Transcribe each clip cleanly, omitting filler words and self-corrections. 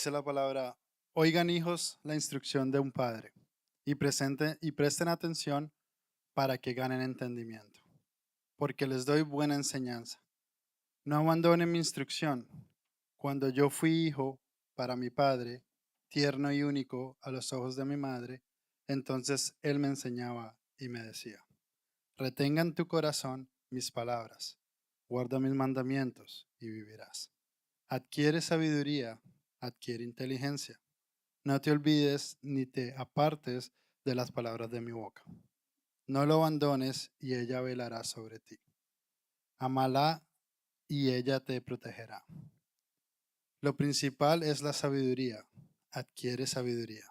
Dice la palabra, oigan hijos la instrucción de un padre y presten atención para que ganen entendimiento, porque les doy buena enseñanza. No abandonen mi instrucción. Cuando yo fui hijo para mi padre, tierno y único a los ojos de mi madre, entonces él me enseñaba y me decía, retenga en tu corazón mis palabras, guarda mis mandamientos y vivirás. Adquiere sabiduría, adquiere inteligencia. No te olvides ni te apartes de las palabras de mi boca. No lo abandones y ella velará sobre ti. Amala y ella te protegerá. Lo principal es la sabiduría. Adquiere sabiduría.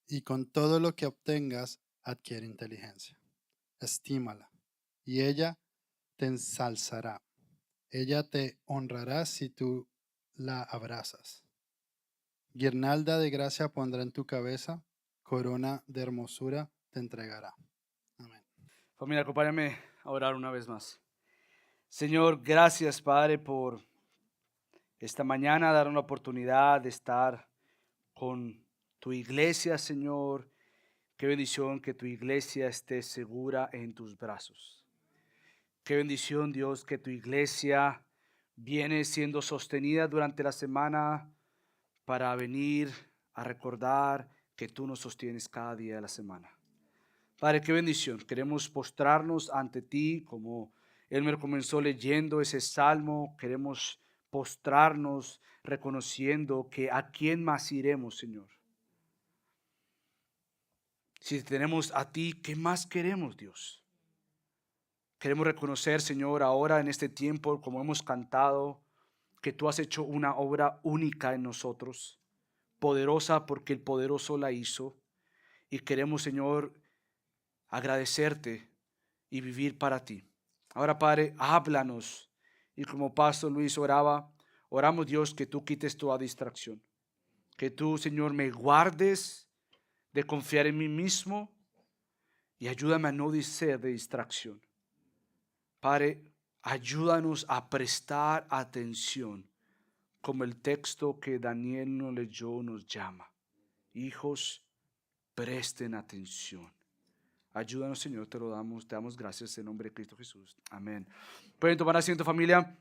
Y con todo lo que obtengas, adquiere inteligencia. Estímala. Y ella te ensalzará. Ella te honrará si tú la abrazas. Guirnalda de gracia pondrá en tu cabeza, corona de hermosura te entregará. Amén. Familia, acompáñame a orar una vez más. Señor, gracias, Padre, por esta mañana, dar una oportunidad de estar con tu iglesia, Señor. Qué bendición que tu iglesia esté segura en tus brazos. Qué bendición, Dios, que tu iglesia viene siendo sostenida durante la semana para venir a recordar que tú nos sostienes cada día de la semana. Padre, qué bendición. Queremos postrarnos ante ti como Elmer comenzó leyendo ese salmo. Queremos postrarnos reconociendo que a quién más iremos, Señor. Si tenemos a ti, ¿qué más queremos, Dios? Queremos reconocer, Señor, ahora en este tiempo, como hemos cantado, que tú has hecho una obra única en nosotros, poderosa porque el poderoso la hizo. Y queremos, Señor, agradecerte y vivir para ti. Ahora, Padre, háblanos. Y como Pastor Luis oraba, oramos, Dios, que tú quites toda distracción. Que tú, Señor, me guardes de confiar en mí mismo y ayúdame a no ser de distracción. Padre, ayúdanos a prestar atención, como el texto que Daniel nos leyó nos llama. Hijos, presten atención. Ayúdanos, Señor, te damos gracias en nombre de Cristo Jesús. Amén. Pueden tomar asiento, familia.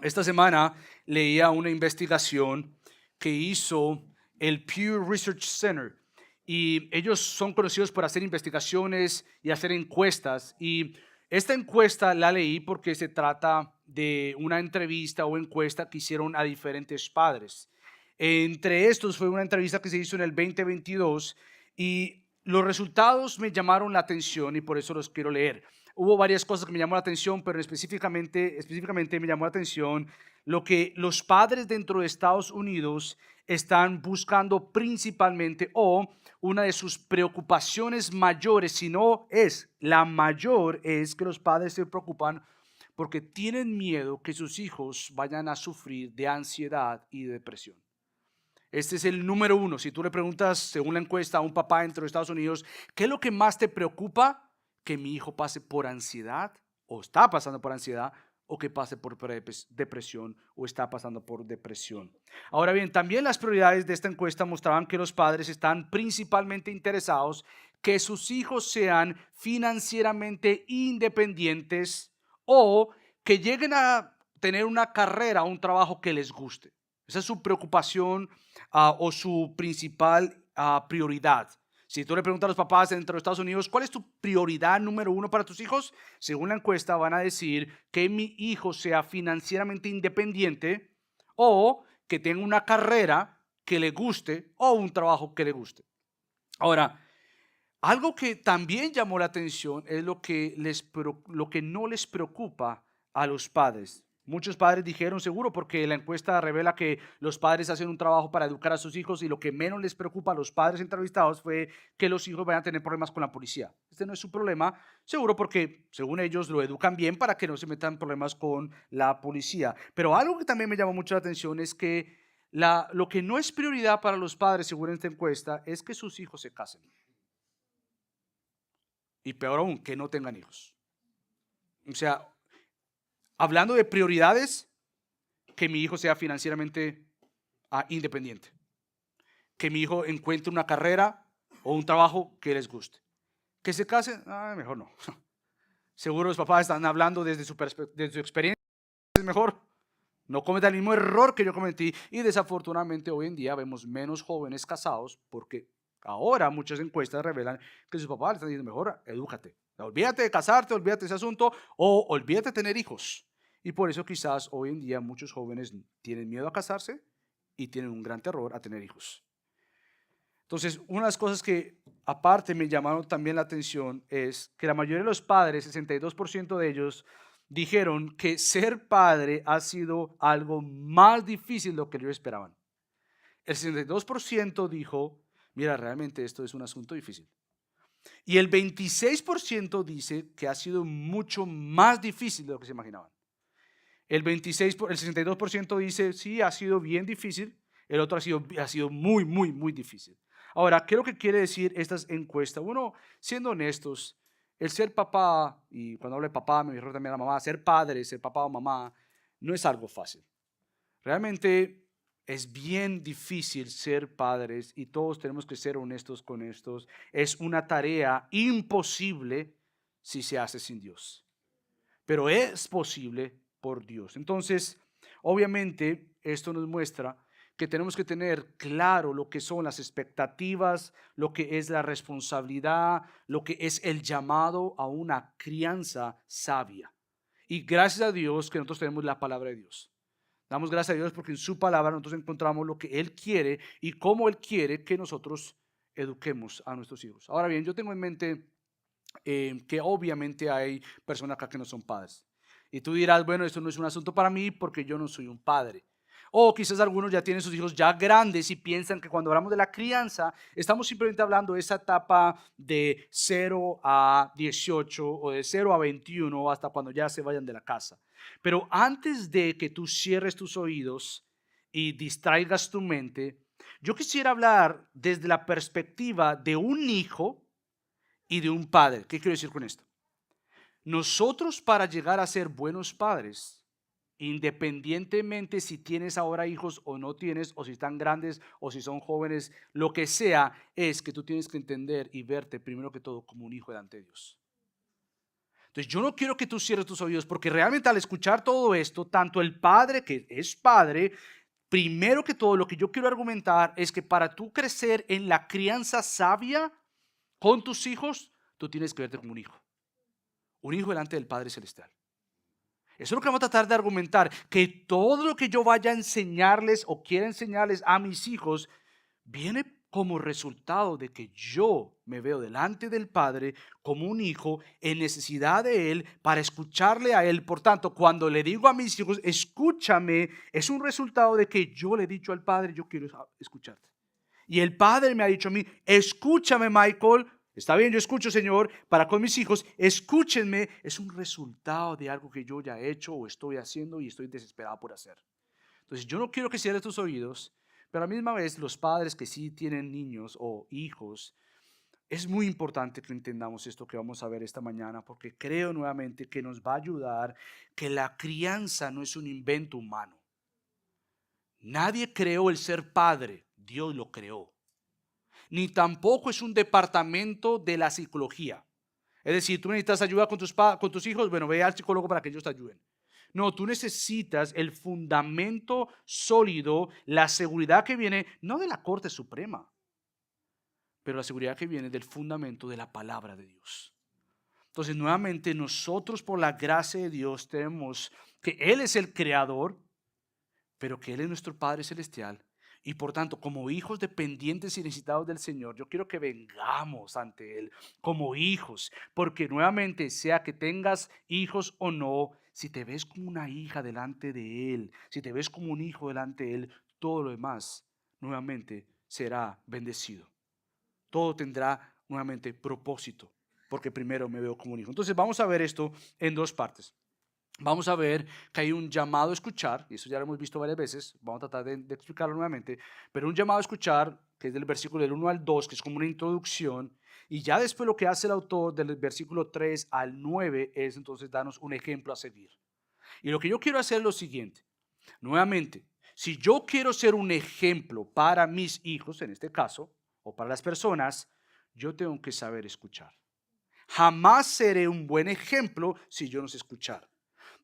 Esta semana leía una investigación que hizo el Pew Research Center. Y ellos son conocidos por hacer investigaciones y hacer encuestas. Y esta encuesta la leí porque se trata de una entrevista o encuesta que hicieron a diferentes padres. Entre estos fue una entrevista que se hizo en el 2022 y los resultados me llamaron la atención y por eso los quiero leer. Hubo varias cosas que me llamó la atención, pero específicamente me llamó la atención lo que los padres dentro de Estados Unidos están buscando principalmente, o una de sus preocupaciones mayores, si no es la mayor, es que los padres se preocupan porque tienen miedo que sus hijos vayan a sufrir de ansiedad y de depresión. Este es el número uno. Si tú le preguntas, según la encuesta, a un papá dentro de Estados Unidos, ¿qué es lo que más te preocupa? Que mi hijo pase por ansiedad o está pasando por ansiedad o que pase por depresión o está pasando por depresión. Ahora bien, también las prioridades de esta encuesta mostraban que los padres están principalmente interesados que sus hijos sean financieramente independientes o que lleguen a tener una carrera, un trabajo que les guste. Esa es su preocupación o su principal prioridad. Si tú le preguntas a los papás dentro de Estados Unidos, ¿cuál es tu prioridad número uno para tus hijos? Según la encuesta van a decir que mi hijo sea financieramente independiente o que tenga una carrera que le guste o un trabajo que le guste. Ahora, algo que también llamó la atención es lo que no les preocupa a los padres. Muchos padres dijeron seguro porque la encuesta revela que los padres hacen un trabajo para educar a sus hijos y lo que menos les preocupa a los padres entrevistados fue que los hijos vayan a tener problemas con la policía. Este no es su problema, seguro porque según ellos lo educan bien para que no se metan problemas con la policía. Pero algo que también me llamó mucho la atención es que lo que no es prioridad para los padres, según esta encuesta, es que sus hijos se casen. Y peor aún, que no tengan hijos. O sea, hablando de prioridades, que mi hijo sea financieramente independiente. Que mi hijo encuentre una carrera o un trabajo que les guste. Que se case, mejor no. Seguro los papás están hablando desde desde su experiencia, es mejor. No cometa el mismo error que yo cometí y desafortunadamente hoy en día vemos menos jóvenes casados porque ahora muchas encuestas revelan que sus papás le están diciendo mejor, edúcate. Olvídate de casarte, olvídate de ese asunto o olvídate de tener hijos. Y por eso quizás hoy en día muchos jóvenes tienen miedo a casarse y tienen un gran terror a tener hijos. Entonces, una de las cosas que aparte me llamaron también la atención es que la mayoría de los padres, 62% de ellos, dijeron que ser padre ha sido algo más difícil de lo que ellos esperaban. El 62% dijo, mira, realmente esto es un asunto difícil. Y el 26% dice que ha sido mucho más difícil de lo que se imaginaban. El 62% dice, sí, ha sido bien difícil. El otro ha sido muy, muy, muy difícil. Ahora, ¿qué es lo que quiere decir estas encuestas? Bueno, siendo honestos, el ser papá, y cuando hablo de papá me refiero también a la mamá, ser padre, ser papá o mamá, no es algo fácil. Realmente es bien difícil ser padres y todos tenemos que ser honestos con estos. Es una tarea imposible si se hace sin Dios, pero es posible por Dios. Entonces, obviamente, esto nos muestra que tenemos que tener claro lo que son las expectativas, lo que es la responsabilidad, lo que es el llamado a una crianza sabia. Y gracias a Dios que nosotros tenemos la palabra de Dios. Damos gracias a Dios porque en su palabra nosotros encontramos lo que Él quiere y cómo Él quiere que nosotros eduquemos a nuestros hijos. Ahora bien, yo tengo en mente que obviamente hay personas acá que no son padres. Y tú dirás, bueno, esto no es un asunto para mí porque yo no soy un padre. O quizás algunos ya tienen sus hijos ya grandes y piensan que cuando hablamos de la crianza, estamos simplemente hablando de esa etapa de 0 a 18 o de 0 a 21 hasta cuando ya se vayan de la casa. Pero antes de que tú cierres tus oídos y distraigas tu mente, yo quisiera hablar desde la perspectiva de un hijo y de un padre. ¿Qué quiero decir con esto? Nosotros para llegar a ser buenos padres, independientemente si tienes ahora hijos o no tienes, o si están grandes o si son jóvenes, lo que sea, es que tú tienes que entender y verte primero que todo como un hijo delante de Dios. Entonces yo no quiero que tú cierres tus oídos porque realmente al escuchar todo esto, tanto el padre que es padre, primero que todo lo que yo quiero argumentar es que para tú crecer en la crianza sabia, con tus hijos, tú tienes que verte como un hijo delante del Padre Celestial. Eso es lo que vamos a tratar de argumentar, que todo lo que yo vaya a enseñarles o quiera enseñarles a mis hijos, viene como resultado de que yo me veo delante del Padre como un hijo en necesidad de Él para escucharle a Él. Por tanto, cuando le digo a mis hijos, escúchame, es un resultado de que yo le he dicho al Padre, yo quiero escucharte. Y el Padre me ha dicho a mí, escúchame, Michael. Está bien, yo escucho, Señor, para con mis hijos, escúchenme. Es un resultado de algo que yo ya he hecho o estoy haciendo y estoy desesperado por hacer. Entonces, yo no quiero que cierres tus oídos, pero a la misma vez los padres que sí tienen niños o hijos, es muy importante que entendamos esto que vamos a ver esta mañana, porque creo nuevamente que nos va a ayudar que la crianza no es un invento humano. Nadie creó el ser padre, Dios lo creó. Ni tampoco es un departamento de la psicología. Es decir, tú necesitas ayuda con tus hijos, bueno, ve al psicólogo para que ellos te ayuden. No, tú necesitas el fundamento sólido, la seguridad que viene, no de la Corte Suprema, pero la seguridad que viene del fundamento de la palabra de Dios. Entonces, nuevamente, nosotros por la gracia de Dios tenemos que Él es el creador, pero que Él es nuestro Padre Celestial. Y por tanto, como hijos dependientes y necesitados del Señor, yo quiero que vengamos ante Él como hijos, porque nuevamente, sea que tengas hijos o no, si te ves como una hija delante de Él, si te ves como un hijo delante de Él, todo lo demás nuevamente será bendecido. Todo tendrá nuevamente propósito, porque primero me veo como un hijo. Entonces vamos a ver esto en dos partes. Vamos a ver que hay un llamado a escuchar, y eso ya lo hemos visto varias veces, vamos a tratar de explicarlo nuevamente, pero un llamado a escuchar, que es del versículo del 1 al 2, que es como una introducción, y ya después lo que hace el autor del versículo 3 al 9 es entonces darnos un ejemplo a seguir. Y lo que yo quiero hacer es lo siguiente, nuevamente, Si yo quiero ser un ejemplo para mis hijos, en este caso, o para las personas, yo tengo que saber escuchar. Jamás seré un buen ejemplo si yo no sé escuchar.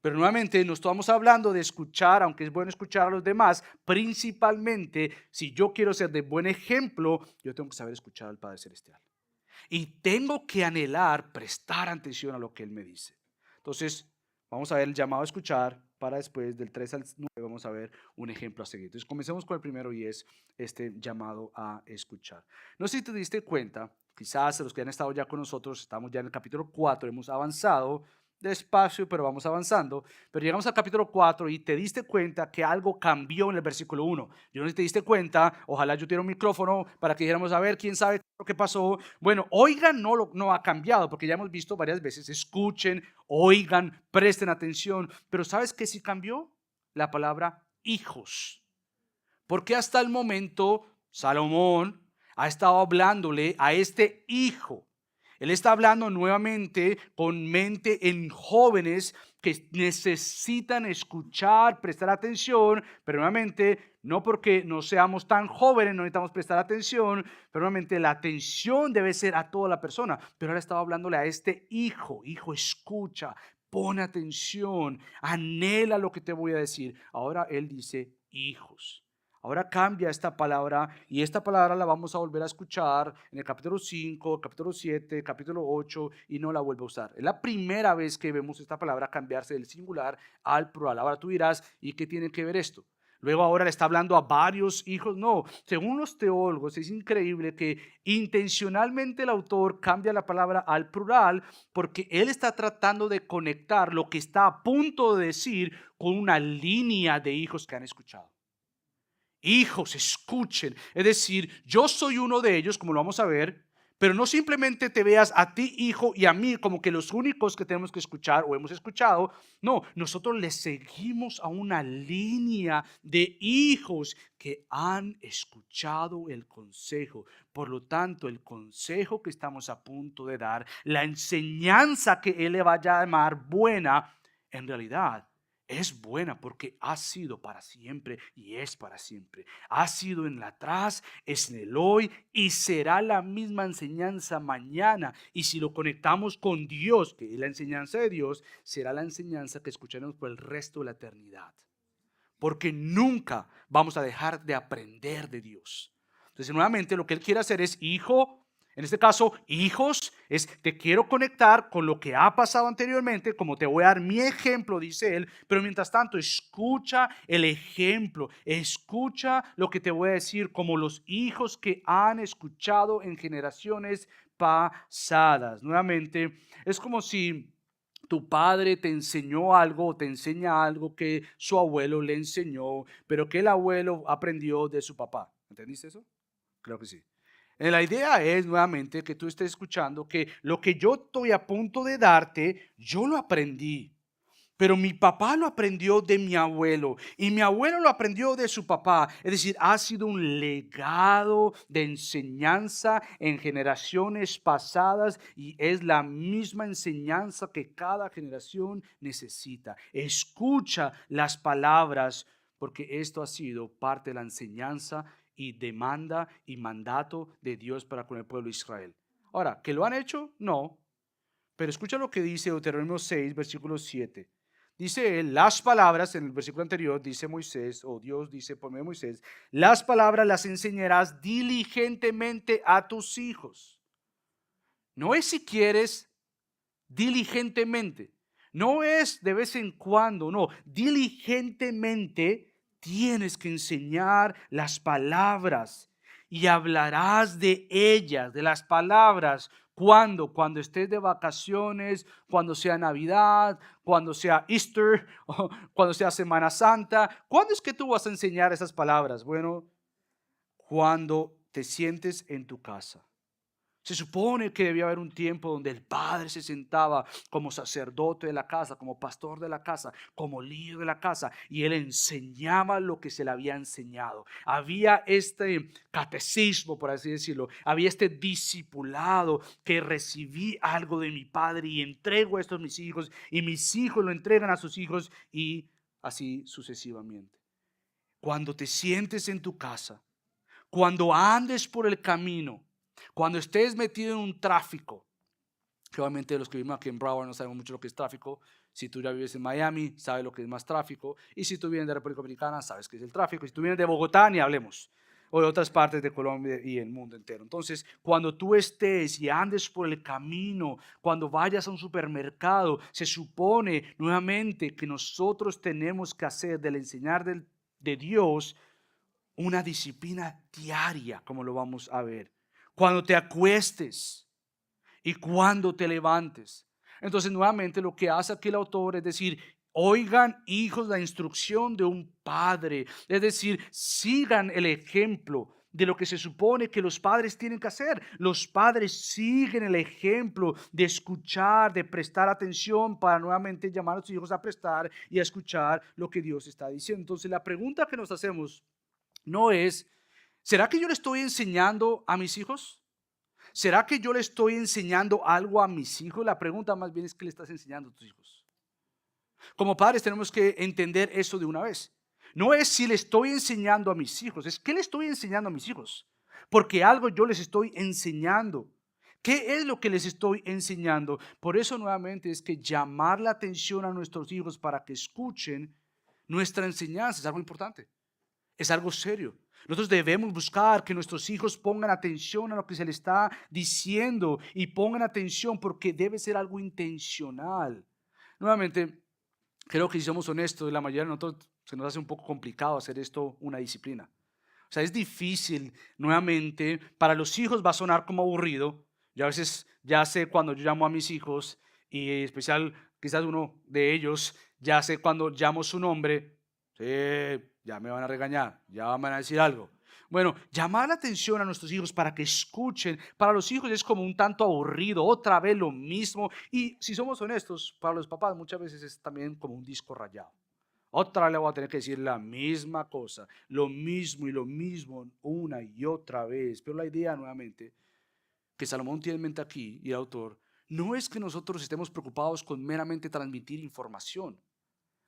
Pero nuevamente no estamos hablando de escuchar, aunque es bueno escuchar a los demás. Principalmente, si yo quiero ser de buen ejemplo, yo tengo que saber escuchar al Padre Celestial. Y tengo que anhelar, prestar atención a lo que Él me dice. Entonces, vamos a ver el llamado a escuchar para después del 3 al 9 vamos a ver un ejemplo a seguir. Entonces, comencemos con el primero y es este llamado a escuchar. No sé si te diste cuenta, quizás los que han estado ya con nosotros, estamos ya en el capítulo 4, hemos avanzado despacio, pero vamos avanzando. Pero llegamos al capítulo 4 y te diste cuenta que algo cambió en el versículo 1. Yo no sé si te diste cuenta, ojalá yo tuviera un micrófono para que dijéramos, a ver, quién sabe lo que pasó. Bueno, oigan no ha cambiado, porque ya hemos visto varias veces, escuchen, oigan, presten atención. Pero ¿sabes qué sí cambió? La palabra hijos. Porque hasta el momento Salomón ha estado hablándole a este hijo. Él está hablando nuevamente con mente en jóvenes que necesitan escuchar, prestar atención, pero nuevamente no porque no seamos tan jóvenes, no necesitamos prestar atención, pero nuevamente la atención debe ser a toda la persona. Pero ahora estaba hablándole a este hijo, hijo, escucha, pon atención, anhela lo que te voy a decir. Ahora él dice hijos. Ahora cambia esta palabra y esta palabra la vamos a volver a escuchar en el capítulo 5, capítulo 7, capítulo 8 y no la vuelve a usar. Es la primera vez que vemos esta palabra cambiarse del singular al plural. Ahora tú dirás, ¿y qué tiene que ver esto? Luego ahora le está hablando a varios hijos. No, según los teólogos es increíble que intencionalmente el autor cambia la palabra al plural porque él está tratando de conectar lo que está a punto de decir con una línea de hijos que han escuchado. Hijos, escuchen. Es decir, yo soy uno de ellos, como lo vamos a ver, pero no simplemente te veas a ti, hijo, y a mí como que los únicos que tenemos que escuchar o hemos escuchado. No, nosotros le seguimos a una línea de hijos que han escuchado el consejo. Por lo tanto, el consejo que estamos a punto de dar, la enseñanza que Él le va a llamar buena, en realidad es buena porque ha sido para siempre y es para siempre. Ha sido en el atrás, es en el hoy y será la misma enseñanza mañana. Y si lo conectamos con Dios, que es la enseñanza de Dios, será la enseñanza que escucharemos por el resto de la eternidad. Porque nunca vamos a dejar de aprender de Dios. Entonces, nuevamente, lo que Él quiere hacer es, hijo, en este caso, hijos, es te quiero conectar con lo que ha pasado anteriormente, como te voy a dar mi ejemplo, dice Él, pero mientras tanto, escucha el ejemplo, escucha lo que te voy a decir, como los hijos que han escuchado en generaciones pasadas. Nuevamente, es como si tu padre te enseñó algo o te enseña algo que su abuelo le enseñó, pero que el abuelo aprendió de su papá. ¿Entendiste eso? Creo que sí. La idea es nuevamente que tú estés escuchando que lo que yo estoy a punto de darte, yo lo aprendí. Pero mi papá lo aprendió de mi abuelo y mi abuelo lo aprendió de su papá. Es decir, ha sido un legado de enseñanza en generaciones pasadas y es la misma enseñanza que cada generación necesita. Escucha las palabras porque esto ha sido parte de la enseñanza y demanda y mandato de Dios para con el pueblo de Israel. Ahora, ¿que lo han hecho? No. Pero escucha lo que dice Deuteronomio 6, versículo 7. Dice él, las palabras, en el versículo anterior dice Moisés, o Dios dice por medio de Moisés, las palabras las enseñarás diligentemente a tus hijos. No es si quieres diligentemente, no es de vez en cuando, no, diligentemente tienes que enseñar las palabras y hablarás de ellas, de las palabras. ¿Cuándo? Cuando estés de vacaciones, cuando sea Navidad, cuando sea Easter, o cuando sea Semana Santa. ¿Cuándo es que tú vas a enseñar esas palabras? Bueno, cuando te sientes en tu casa. Se supone que debía haber un tiempo donde el padre se sentaba como sacerdote de la casa, como pastor de la casa, como líder de la casa, y él enseñaba lo que se le había enseñado. Había este catecismo, por así decirlo, había este discipulado que recibí algo de mi padre y entrego esto a mis hijos, y mis hijos lo entregan a sus hijos, y así sucesivamente. cuando te sientes en tu casa, cuando andes por el camino, cuando estés metido en un tráfico, que obviamente los que vivimos aquí en Broward no sabemos mucho lo que es tráfico. Si tú ya vives en Miami, sabes lo que es más tráfico. Y si tú vienes de República Dominicana, sabes qué es el tráfico. Si tú vienes de Bogotá, ni hablemos. O de otras partes de Colombia y el mundo entero. Entonces, cuando tú estés y andes por el camino, cuando vayas a un supermercado, se supone nuevamente que nosotros tenemos que hacer del enseñar de Dios una disciplina diaria, como lo vamos a ver. Cuando te acuestes y cuando te levantes. Entonces, nuevamente lo que hace aquí el autor es decir, oigan, hijos, la instrucción de un padre. Es decir, sigan el ejemplo de lo que se supone que los padres tienen que hacer. Los padres siguen el ejemplo de escuchar, de prestar atención para nuevamente llamar a sus hijos a prestar y a escuchar lo que Dios está diciendo. Entonces, la pregunta que nos hacemos no es, ¿será que yo le estoy enseñando a mis hijos? ¿Será que yo le estoy enseñando algo a mis hijos? La pregunta más bien es, ¿qué le estás enseñando a tus hijos? Como padres tenemos que entender eso de una vez. No es si le estoy enseñando a mis hijos, es qué le estoy enseñando a mis hijos. Porque algo yo les estoy enseñando. ¿Qué es lo que les estoy enseñando? Por eso nuevamente es que llamar la atención a nuestros hijos para que escuchen nuestra enseñanza es algo importante. Es algo serio. Nosotros debemos buscar que nuestros hijos pongan atención a lo que se les está diciendo y pongan atención porque debe ser algo intencional. Nuevamente, creo que si somos honestos, la mayoría de nosotros se nos hace un poco complicado hacer esto una disciplina. O sea, es difícil, nuevamente, para los hijos va a sonar como aburrido. Yo a veces ya sé cuando yo llamo a mis hijos y en especial quizás uno de ellos, ya sé cuando llamo su nombre, sí, ya me van a regañar, ya van a decir algo. Bueno, llamar la atención a nuestros hijos para que escuchen, para los hijos es como un tanto aburrido, otra vez lo mismo. Y si somos honestos, para los papás muchas veces es también como un disco rayado. Otra vez le voy a tener que decir la misma cosa, lo mismo y lo mismo una y otra vez. Pero la idea nuevamente que Salomón tiene en mente aquí y el autor, no es que nosotros estemos preocupados con meramente transmitir información.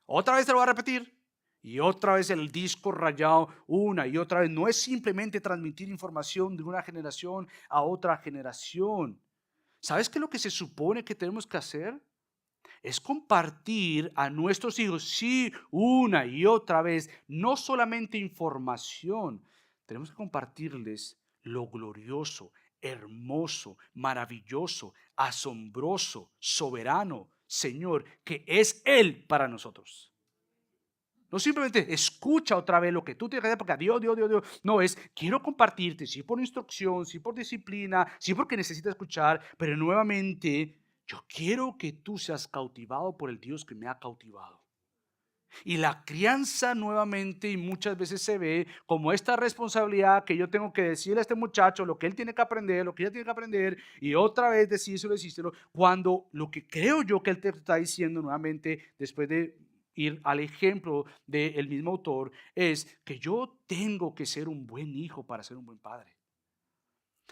Otra vez te lo voy a repetir. Y otra vez el disco rayado una y otra vez. No es simplemente transmitir información de una generación a otra generación. ¿Sabes qué es lo que se supone que tenemos que hacer? Es compartir a nuestros hijos, sí, una y otra vez, no solamente información, tenemos que compartirles lo glorioso, hermoso, maravilloso, asombroso, soberano, Señor, que es Él para nosotros. No simplemente escucha otra vez lo que tú tienes que hacer porque Dios, Dios, Dios, Dios. No, es quiero compartirte, sí por instrucción, sí por disciplina, sí porque necesitas escuchar, pero nuevamente yo quiero que tú seas cautivado por el Dios que me ha cautivado. Y la crianza nuevamente y muchas veces se ve como esta responsabilidad que yo tengo que decirle a este muchacho lo que él tiene que aprender, lo que ella tiene que aprender y otra vez decírselo, cuando lo que creo yo que él te está diciendo nuevamente después de ir al ejemplo del mismo autor es que yo tengo que ser un buen hijo para ser un buen padre.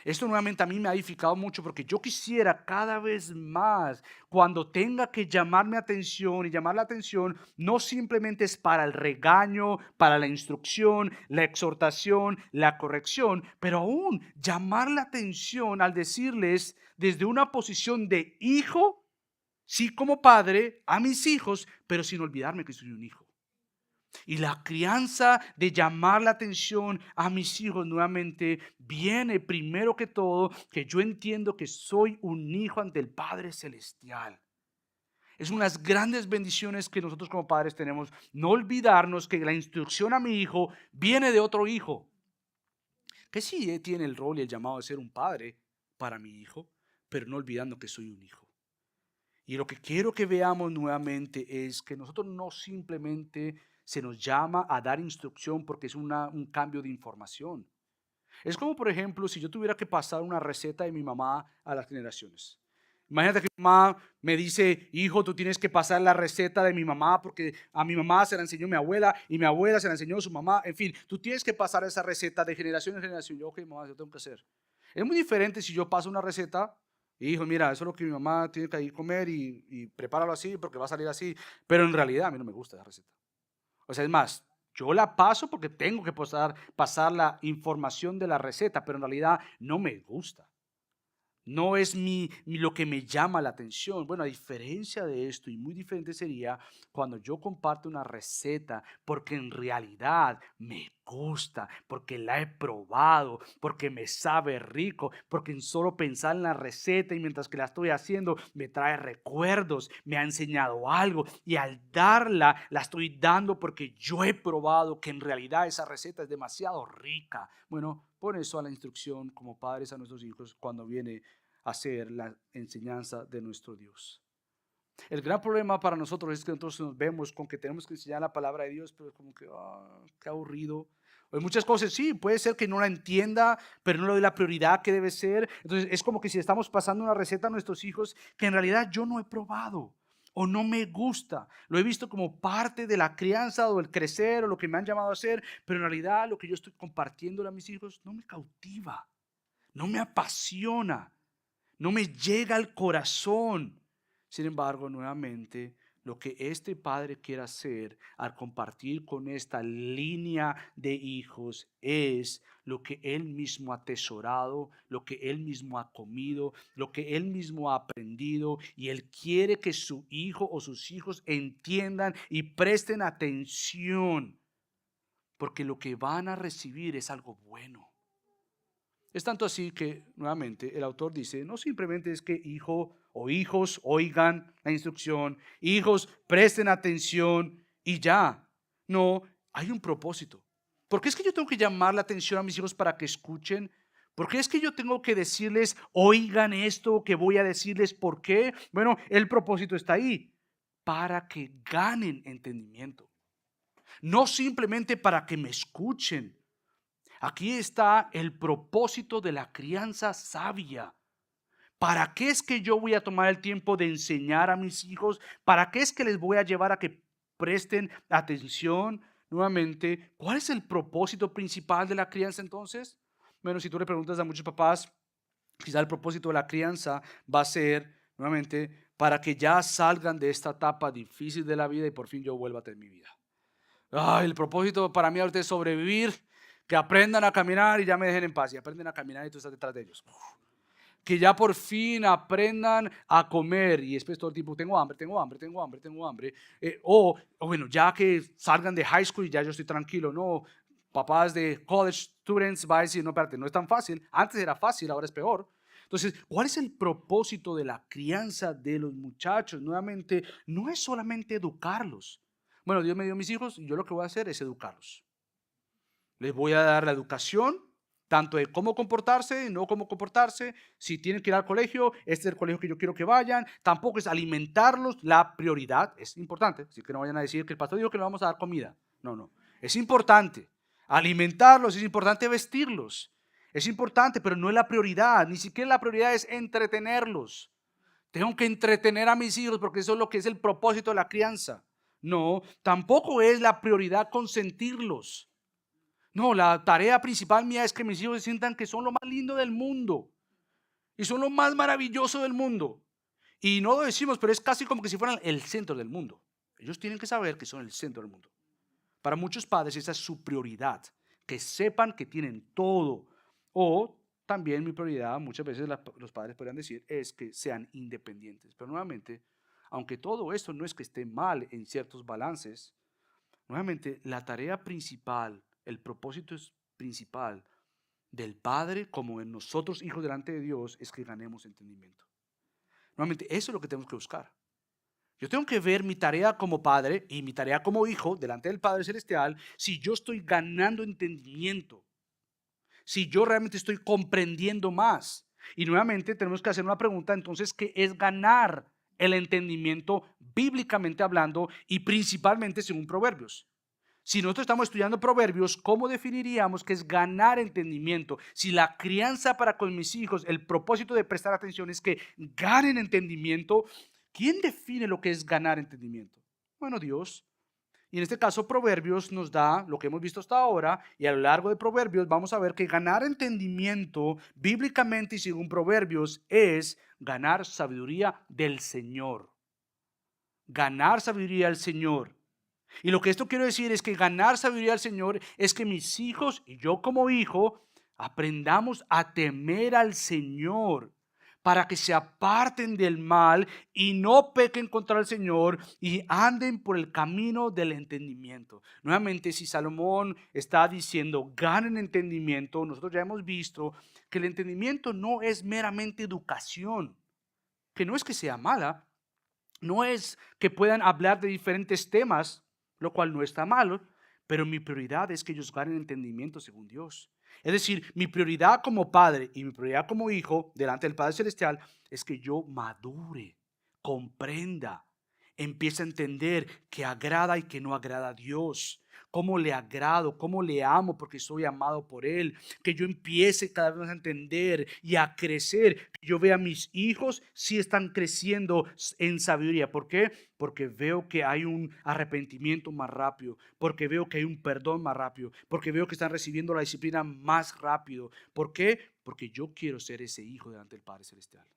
Esto nuevamente a mí me ha edificado mucho porque yo quisiera cada vez más, cuando tenga que llamarme atención y llamar la atención, no simplemente es para el regaño, para la instrucción, la exhortación, la corrección, pero aún llamar la atención al decirles desde una posición de hijo, sí como padre, a mis hijos, pero sin olvidarme que soy un hijo. Y la crianza de llamar la atención a mis hijos nuevamente viene primero que todo que yo entiendo que soy un hijo ante el Padre Celestial. Es unas grandes bendiciones que nosotros como padres tenemos. No olvidarnos que la instrucción a mi hijo viene de otro hijo. Que sí tiene el rol y el llamado de ser un padre para mi hijo, pero no olvidando que soy un hijo. Y lo que quiero que veamos nuevamente es que nosotros no simplemente se nos llama a dar instrucción porque es un cambio de información. Es como, por ejemplo, si yo tuviera que pasar una receta de mi mamá a las generaciones. Imagínate que mi mamá me dice, hijo, tú tienes que pasar la receta de mi mamá porque a mi mamá se la enseñó mi abuela y mi abuela se la enseñó su mamá. En fin, tú tienes que pasar esa receta de generación en generación. Yo, ok, mamá, yo tengo que hacer. Es muy diferente si yo paso una receta y hijo, mira, eso es lo que mi mamá tiene que ir a comer y prepáralo así porque va a salir así. Pero en realidad a mí no me gusta esa receta. O sea, es más, Yo la paso porque tengo que pasar la información de la receta, pero en realidad no me gusta. No es lo que me llama la atención. Bueno, a diferencia de esto, y muy diferente sería cuando yo comparto una receta porque en realidad me gusta, porque la he probado, porque me sabe rico, porque en solo pensar en la receta y mientras que la estoy haciendo me trae recuerdos, me ha enseñado algo y al darla la estoy dando porque yo he probado que en realidad esa receta es demasiado rica. Bueno, pon eso a la instrucción como padres a nuestros hijos cuando viene hacer la enseñanza de nuestro Dios. El gran problema para nosotros es que nosotros nos vemos con que tenemos que enseñar la palabra de Dios, pero es como que, qué aburrido. Hay muchas cosas, sí, puede ser que no la entienda, pero no le doy la prioridad que debe ser. Entonces es como que si estamos pasando una receta a nuestros hijos que en realidad yo no he probado o no me gusta. Lo he visto como parte de la crianza o el crecer o lo que me han llamado a hacer, pero en realidad lo que yo estoy compartiendo a mis hijos no me cautiva, no me apasiona. No me llega al corazón. Sin embargo, nuevamente, lo que este padre quiere hacer al compartir con esta línea de hijos es lo que él mismo ha atesorado, lo que él mismo ha comido, lo que él mismo ha aprendido, y él quiere que su hijo o sus hijos entiendan y presten atención, porque lo que van a recibir es algo bueno. Es tanto así que, nuevamente, el autor dice, no simplemente es que hijo o hijos oigan la instrucción, hijos presten atención y ya. No, hay un propósito. ¿Por qué es que yo tengo que llamar la atención a mis hijos para que escuchen? ¿Por qué es que yo tengo que decirles, oigan esto que voy a decirles? ¿Por qué? Bueno, el propósito está ahí, para que ganen entendimiento. No simplemente para que me escuchen. Aquí está el propósito de la crianza sabia. ¿Para qué es que yo voy a tomar el tiempo de enseñar a mis hijos? ¿Para qué es que les voy a llevar a que presten atención? Nuevamente, ¿cuál es el propósito principal de la crianza entonces? Bueno, si tú le preguntas a muchos papás, quizá el propósito de la crianza va a ser, nuevamente, para que ya salgan de esta etapa difícil de la vida y por fin yo vuelva a tener mi vida. El propósito para mí ahorita es sobrevivir, que aprendan a caminar y ya me dejen en paz. Y aprenden a caminar y tú estás detrás de ellos. Que ya por fin aprendan a comer y después todo el tiempo tengo hambre, tengo hambre, tengo hambre, tengo hambre. O bueno, ya que salgan de high school y ya yo estoy tranquilo. No, papás de college students va a decir, no, espérate, no es tan fácil. Antes era fácil, ahora es peor. Entonces, ¿cuál es el propósito de la crianza de los muchachos? Nuevamente, no es solamente educarlos. Bueno, Dios me dio mis hijos y yo lo que voy a hacer es educarlos. Les voy a dar la educación, tanto de cómo comportarse, no cómo comportarse, si tienen que ir al colegio, este es el colegio que yo quiero que vayan. Tampoco es alimentarlos, la prioridad es importante, así que no vayan a decir que el pastor dijo que le vamos a dar comida. No, no, es importante alimentarlos, es importante vestirlos, es importante, pero no es la prioridad, ni siquiera la prioridad es entretenerlos. Tengo que entretener a mis hijos porque eso es lo que es el propósito de la crianza. No, tampoco es la prioridad consentirlos. No, la tarea principal mía es que mis hijos se sientan que son lo más lindo del mundo y son lo más maravilloso del mundo. Y no lo decimos, pero es casi como que si fueran el centro del mundo. Ellos tienen que saber que son el centro del mundo. Para muchos padres esa es su prioridad, que sepan que tienen todo. O también mi prioridad, muchas veces los padres podrían decir, es que sean independientes. Pero nuevamente, aunque todo esto no es que esté mal en ciertos balances, nuevamente la tarea principal, el propósito principal del Padre como en nosotros hijos delante de Dios es que ganemos entendimiento. Nuevamente, eso es lo que tenemos que buscar. Yo tengo que ver mi tarea como padre y mi tarea como hijo delante del Padre Celestial si yo estoy ganando entendimiento, si yo realmente estoy comprendiendo más. Y nuevamente tenemos que hacer una pregunta entonces, ¿qué es ganar el entendimiento bíblicamente hablando y principalmente según Proverbios? Si nosotros estamos estudiando Proverbios, ¿cómo definiríamos qué es ganar entendimiento? Si la crianza para con mis hijos, el propósito de prestar atención es que ganen entendimiento, ¿quién define lo que es ganar entendimiento? Bueno, Dios. Y en este caso, Proverbios nos da lo que hemos visto hasta ahora, y a lo largo de Proverbios vamos a ver que ganar entendimiento bíblicamente y según Proverbios es ganar sabiduría del Señor. Ganar sabiduría del Señor. Y lo que esto quiero decir es que ganar sabiduría al Señor es que mis hijos y yo como hijo aprendamos a temer al Señor para que se aparten del mal y no pequen contra el Señor y anden por el camino del entendimiento. Nuevamente, si Salomón está diciendo ganen entendimiento, nosotros ya hemos visto que el entendimiento no es meramente educación, que no es que sea mala, no es que puedan hablar de diferentes temas, lo cual no está malo, pero mi prioridad es que ellos ganen entendimiento según Dios. Es decir, mi prioridad como padre y mi prioridad como hijo delante del Padre Celestial es que yo madure, comprenda, empiece a entender que agrada y que no agrada a Dios. Cómo le agrado, cómo le amo porque soy amado por Él. Que yo empiece cada vez más a entender y a crecer. Que yo vea a mis hijos si están creciendo en sabiduría. ¿Por qué? Porque veo que hay un arrepentimiento más rápido. Porque veo que hay un perdón más rápido. Porque veo que están recibiendo la disciplina más rápido. ¿Por qué? Porque yo quiero ser ese hijo delante del Padre Celestial.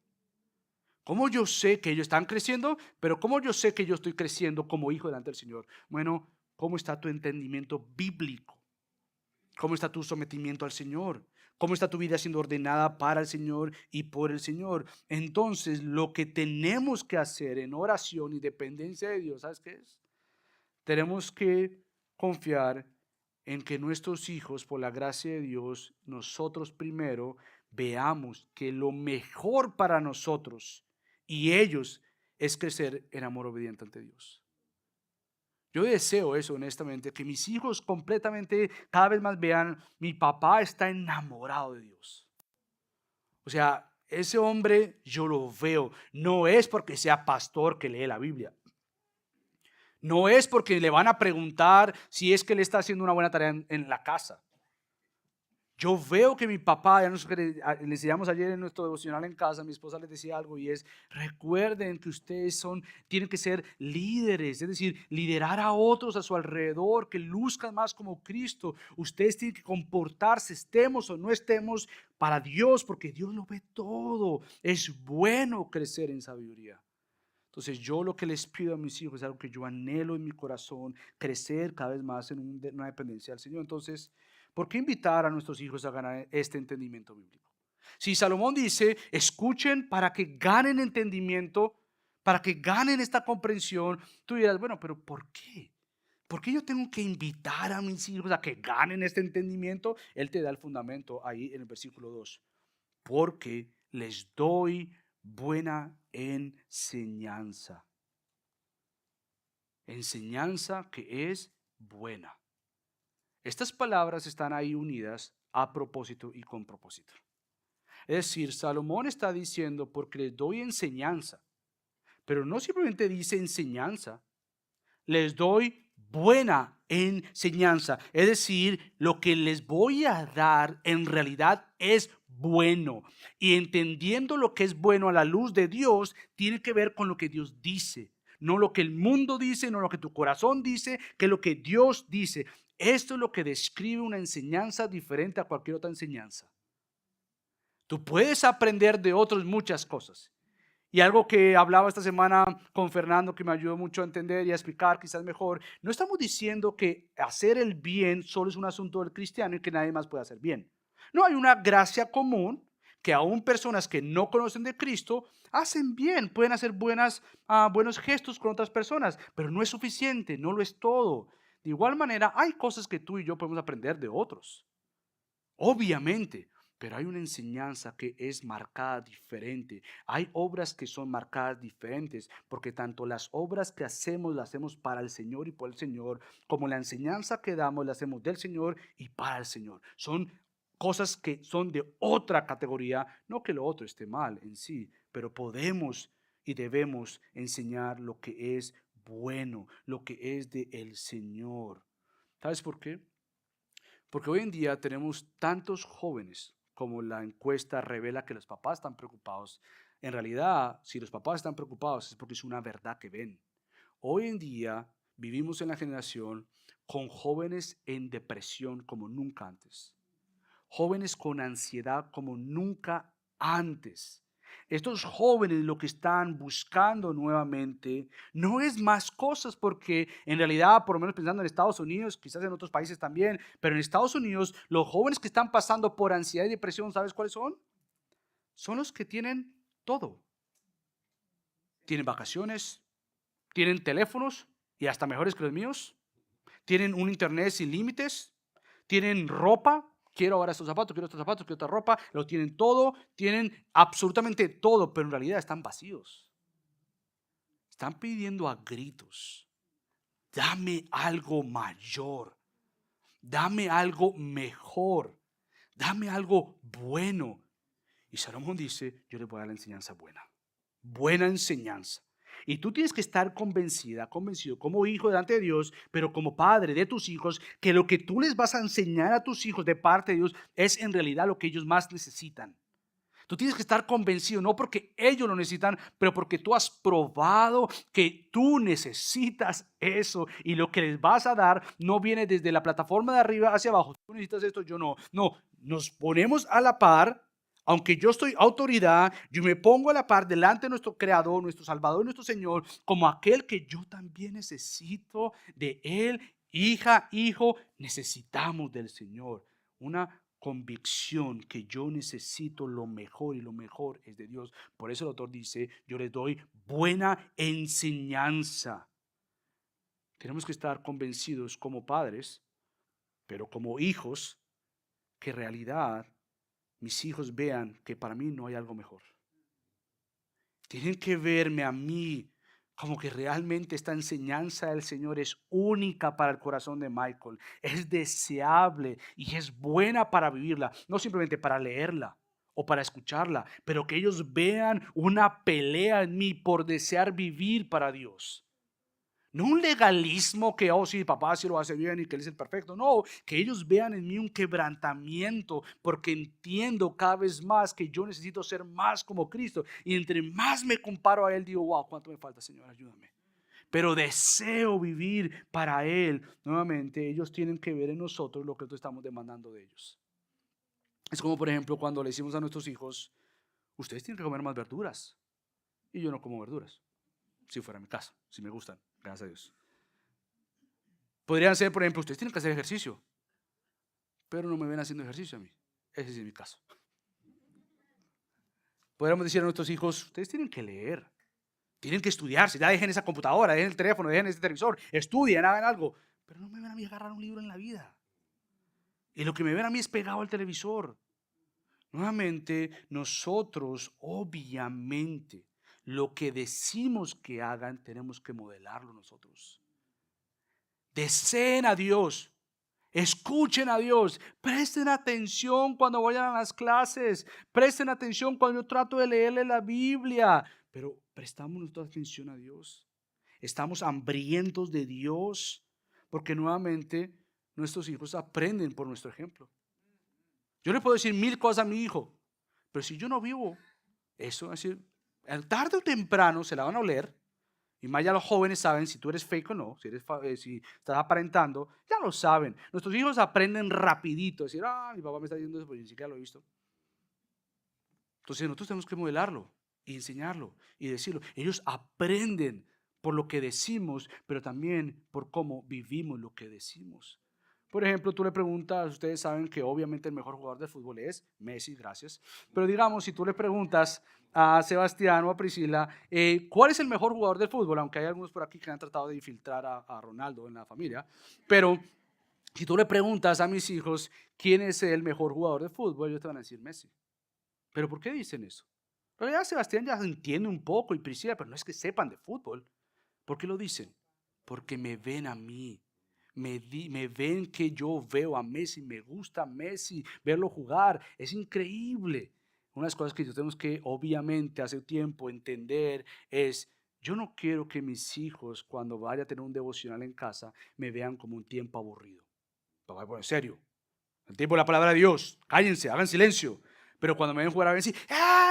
¿Cómo yo sé que ellos están creciendo? Pero ¿cómo yo sé que yo estoy creciendo como hijo delante del Señor? Bueno, ¿cómo está tu entendimiento bíblico? ¿Cómo está tu sometimiento al Señor? ¿Cómo está tu vida siendo ordenada para el Señor y por el Señor? Entonces, lo que tenemos que hacer en oración y dependencia de Dios, ¿sabes qué es? Tenemos que confiar en que nuestros hijos, por la gracia de Dios, nosotros primero veamos que lo mejor para nosotros y ellos es crecer en amor obediente ante Dios. Yo deseo eso honestamente, que mis hijos completamente cada vez más vean, mi papá está enamorado de Dios. O sea, ese hombre yo lo veo, no es porque sea pastor que lee la Biblia. No es porque le van a preguntar si es que le está haciendo una buena tarea en la casa. Yo veo que mi papá, ya le enseñamos ayer en nuestro devocional en casa, mi esposa les decía algo y es, recuerden que ustedes tienen que ser líderes, es decir, liderar a otros a su alrededor, que luzcan más como Cristo. Ustedes tienen que comportarse, estemos o no estemos, para Dios, porque Dios lo ve todo. Es bueno crecer en sabiduría. Entonces yo lo que les pido a mis hijos es algo que yo anhelo en mi corazón, crecer cada vez más en una dependencia del Señor. Entonces, ¿por qué invitar a nuestros hijos a ganar este entendimiento bíblico? Si Salomón dice, escuchen para que ganen entendimiento, para que ganen esta comprensión, tú dirás, bueno, pero ¿por qué? ¿Por qué yo tengo que invitar a mis hijos a que ganen este entendimiento? Él te da el fundamento ahí en el versículo 2. Porque les doy buena enseñanza. Enseñanza que es buena. Estas palabras están ahí unidas a propósito y con propósito. Es decir, Salomón está diciendo porque les doy enseñanza, pero no simplemente dice enseñanza, les doy buena enseñanza. Es decir, lo que les voy a dar en realidad es bueno. Y entendiendo lo que es bueno a la luz de Dios, tiene que ver con lo que Dios dice. No lo que el mundo dice, no lo que tu corazón dice, que lo que Dios dice. Esto es lo que describe una enseñanza diferente a cualquier otra enseñanza. Tú puedes aprender de otros muchas cosas. Y algo que hablaba esta semana con Fernando que me ayudó mucho a entender y a explicar quizás mejor, no estamos diciendo que hacer el bien solo es un asunto del cristiano y que nadie más puede hacer bien. No, hay una gracia común que aún personas que no conocen de Cristo hacen bien, pueden hacer buenos gestos con otras personas, pero no es suficiente, no lo es todo. De igual manera, hay cosas que tú y yo podemos aprender de otros. Obviamente, pero hay una enseñanza que es marcada diferente. Hay obras que son marcadas diferentes, porque tanto las obras que hacemos las hacemos para el Señor y por el Señor, como la enseñanza que damos la hacemos del Señor y para el Señor. Son cosas que son de otra categoría, no que lo otro esté mal en sí, pero podemos y debemos enseñar lo que es bueno, lo que es de el Señor. ¿Sabes por qué? Porque hoy en día tenemos tantos jóvenes como la encuesta revela que los papás están preocupados. En realidad, si los papás están preocupados es porque es una verdad que ven. Hoy en día vivimos en la generación con jóvenes en depresión como nunca antes. Jóvenes con ansiedad como nunca antes. estos jóvenes lo que están buscando nuevamente no es más cosas, porque en realidad, por lo menos pensando en Estados Unidos, quizás en otros países también, pero en Estados Unidos los jóvenes que están pasando por ansiedad y depresión, ¿sabes cuáles son? Son los que tienen todo. Tienen vacaciones, tienen teléfonos y hasta mejores que los míos, tienen un internet sin límites, tienen ropa. Quiero ahora estos zapatos, quiero otra ropa. Lo tienen todo, tienen absolutamente todo, pero en realidad están vacíos. Están pidiendo a gritos: dame algo mayor, dame algo mejor, dame algo bueno. Y Salomón dice: yo les voy a dar la enseñanza buena, buena enseñanza. Y tú tienes que estar convencido como hijo delante de Dios, pero como padre de tus hijos, que lo que tú les vas a enseñar a tus hijos de parte de Dios es en realidad lo que ellos más necesitan. Tú tienes que estar convencido, no porque ellos lo necesitan, pero porque tú has probado que tú necesitas eso, y lo que les vas a dar no viene desde la plataforma de arriba hacia abajo. Tú necesitas esto, yo no. No, nos ponemos a la par. Aunque yo estoy autoridad, yo me pongo a la par delante de nuestro Creador, nuestro Salvador, nuestro Señor, como aquel que yo también necesito de Él. Hija, hijo, necesitamos del Señor. Una convicción que yo necesito lo mejor, y lo mejor es de Dios. Por eso el autor dice: yo les doy buena enseñanza. Tenemos que estar convencidos como padres, pero como hijos, que en realidad mis hijos vean que para mí no hay algo mejor. Tienen que verme a mí como que realmente esta enseñanza del Señor es única para el corazón de Michael. Es deseable y es buena para vivirla, no simplemente para leerla o para escucharla, pero que ellos vean una pelea en mí por desear vivir para Dios. No un legalismo que, oh sí, papá sí lo hace bien y que él es el perfecto. No, que ellos vean en mí un quebrantamiento, porque entiendo cada vez más que yo necesito ser más como Cristo. Y entre más me comparo a Él, digo: wow, ¿cuánto me falta, Señor? Ayúdame. Pero deseo vivir para Él. Nuevamente, ellos tienen que ver en nosotros lo que nosotros estamos demandando de ellos. Es como, por ejemplo, cuando le decimos a nuestros hijos: ustedes tienen que comer más verduras. Y yo no como verduras. Si fuera mi caso, si me gustan, gracias a Dios. Podrían ser, por ejemplo: ustedes tienen que hacer ejercicio, pero no me ven haciendo ejercicio a mí. Ese sí es mi caso. Podríamos decir a nuestros hijos: ustedes tienen que leer, tienen que estudiarse, ya dejen esa computadora, dejen el teléfono, dejen ese televisor, estudien, hagan algo. Pero no me ven a mí agarrar un libro en la vida. Y lo que me ven a mí es pegado al televisor. Nuevamente, nosotros obviamente lo que decimos que hagan tenemos que modelarlo nosotros. Deseen a Dios, escuchen a Dios, presten atención cuando vayan a las clases, presten atención cuando yo trato de leerle la Biblia, pero prestamos nuestra atención a Dios. Estamos hambrientos de Dios, porque nuevamente nuestros hijos aprenden por nuestro ejemplo. Yo le puedo decir 1000 cosas a mi hijo, pero si yo no vivo eso, es decir, tarde o temprano se la van a oler. Y más ya los jóvenes saben si tú eres fake o no, si estás aparentando, ya lo saben. Nuestros hijos aprenden rapidito, decir: mi papá me está diciendo eso, pues ni siquiera lo he visto. Entonces nosotros tenemos que modelarlo y enseñarlo y decirlo. Ellos aprenden por lo que decimos, pero también por cómo vivimos lo que decimos. Por ejemplo, tú le preguntas: ustedes saben que obviamente el mejor jugador de fútbol es Messi, gracias. Pero digamos, si tú le preguntas a Sebastián o a Priscila, ¿cuál es el mejor jugador del fútbol? Aunque hay algunos por aquí que han tratado de infiltrar a Ronaldo en la familia. Pero si tú le preguntas a mis hijos quién es el mejor jugador de fútbol, ellos te van a decir Messi. ¿Pero por qué dicen eso? En realidad Sebastián ya entiende un poco, y Priscila, pero no es que sepan de fútbol. ¿Por qué lo dicen? Porque me ven a mí. Me ven que yo veo a Messi, me gusta Messi, verlo jugar, es increíble. Una de las cosas que yo tenemos que obviamente hace tiempo entender es: yo no quiero que mis hijos, cuando vaya a tener un devocional en casa, me vean como un tiempo aburrido. Papá, bueno, en serio, el tiempo de la palabra de Dios, cállense, hagan silencio. Pero cuando me ven jugar a Messi,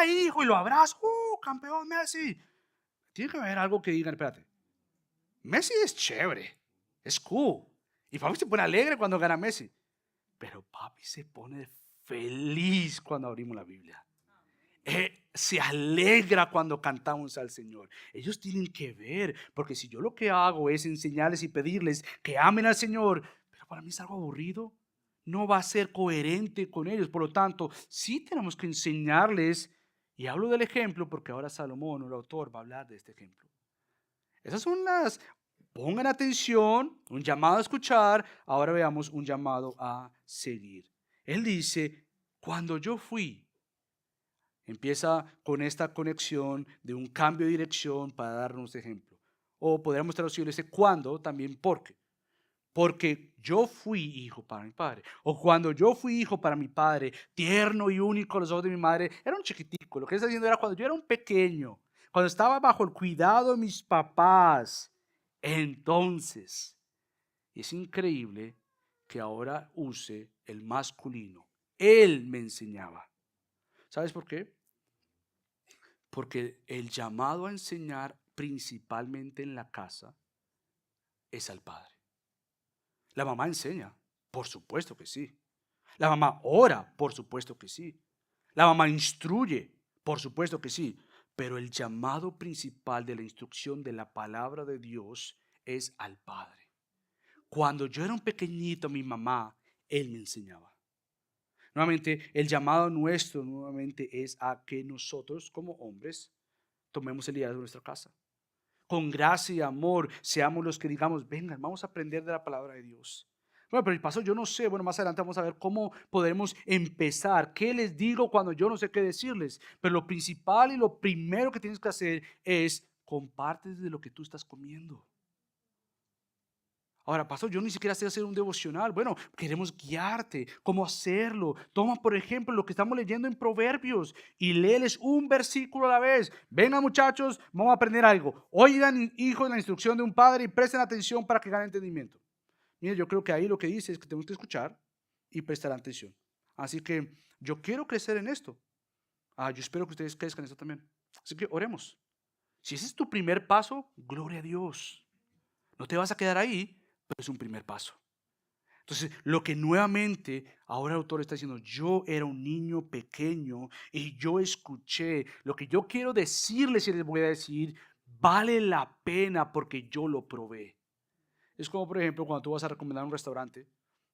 hijo! Y lo abrazo, campeón Messi. Tiene que haber algo que digan: espérate, Messi es chévere, es cool. Y papi se pone alegre cuando gana Messi. Pero papi se pone feliz cuando abrimos la Biblia. se alegra cuando cantamos al Señor. Ellos tienen que ver, porque si yo lo que hago es enseñarles y pedirles que amen al Señor, pero para mí es algo aburrido, no va a ser coherente con ellos. Por lo tanto, sí tenemos que enseñarles, y hablo del ejemplo porque ahora Salomón, el autor, va a hablar de este ejemplo. Esas son las, pongan atención, un llamado a escuchar, ahora veamos un llamado a seguir. Él dice, cuando yo fui, empieza con esta conexión de un cambio de dirección para darnos ejemplo. O podríamos traducirlo ese cuando también porque. Porque yo fui hijo para mi padre. O cuando yo fui hijo para mi padre, tierno y único a los ojos de mi madre, era un chiquitico. Lo que está diciendo era cuando yo era un pequeño, cuando estaba bajo el cuidado de mis papás. Entonces, es increíble que ahora use el masculino. Él me enseñaba. ¿Sabes por qué? Porque el llamado a enseñar principalmente en la casa es al padre. La mamá enseña, por supuesto que sí. La mamá ora, por supuesto que sí. La mamá instruye, por supuesto que sí. Pero el llamado principal de la instrucción de la palabra de Dios es al padre. Cuando yo era un pequeñito, mi mamá, él me enseñaba. Nuevamente, el llamado nuestro nuevamente es a que nosotros como hombres tomemos el liderazgo de nuestra casa. Con gracia y amor seamos los que digamos, vengan, vamos a aprender de la palabra de Dios. Bueno, pero el paso yo no sé, bueno, más adelante vamos a ver cómo podemos empezar, qué les digo cuando yo no sé qué decirles. Pero lo principal y lo primero que tienes que hacer es comparte de lo que tú estás comiendo. Ahora, pastor, yo ni siquiera sé hacer un devocional. Bueno, queremos guiarte, cómo hacerlo. Toma, por ejemplo, lo que estamos leyendo en Proverbios y léeles un versículo a la vez. Vengan, muchachos, vamos a aprender algo. Oigan, hijos, la instrucción de un padre y presten atención para que ganen entendimiento. Mira, yo creo que ahí lo que dice es que tenemos que escuchar y prestar atención. Así que yo quiero crecer en esto. Yo espero que ustedes crezcan en esto también. Así que oremos. Si ese es tu primer paso, gloria a Dios. No te vas a quedar ahí, pero es un primer paso. Entonces, lo que nuevamente ahora el autor está diciendo, yo era un niño pequeño y yo escuché, lo que yo quiero decirles y les voy a decir, vale la pena porque yo lo probé. Es como, por ejemplo, cuando tú vas a recomendar un restaurante,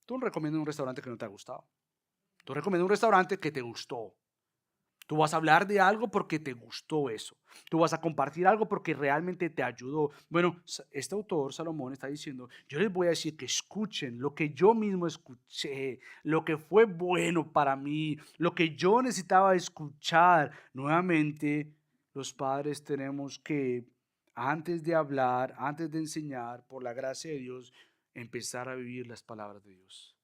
tú no recomiendas un restaurante que no te ha gustado. Tú recomiendas un restaurante que te gustó. Tú vas a hablar de algo porque te gustó eso. Tú vas a compartir algo porque realmente te ayudó. Bueno, este autor, Salomón, está diciendo, yo les voy a decir que escuchen lo que yo mismo escuché, lo que fue bueno para mí, lo que yo necesitaba escuchar. Nuevamente, los padres tenemos que, antes de hablar, antes de enseñar, por la gracia de Dios, empezar a vivir las palabras de Dios.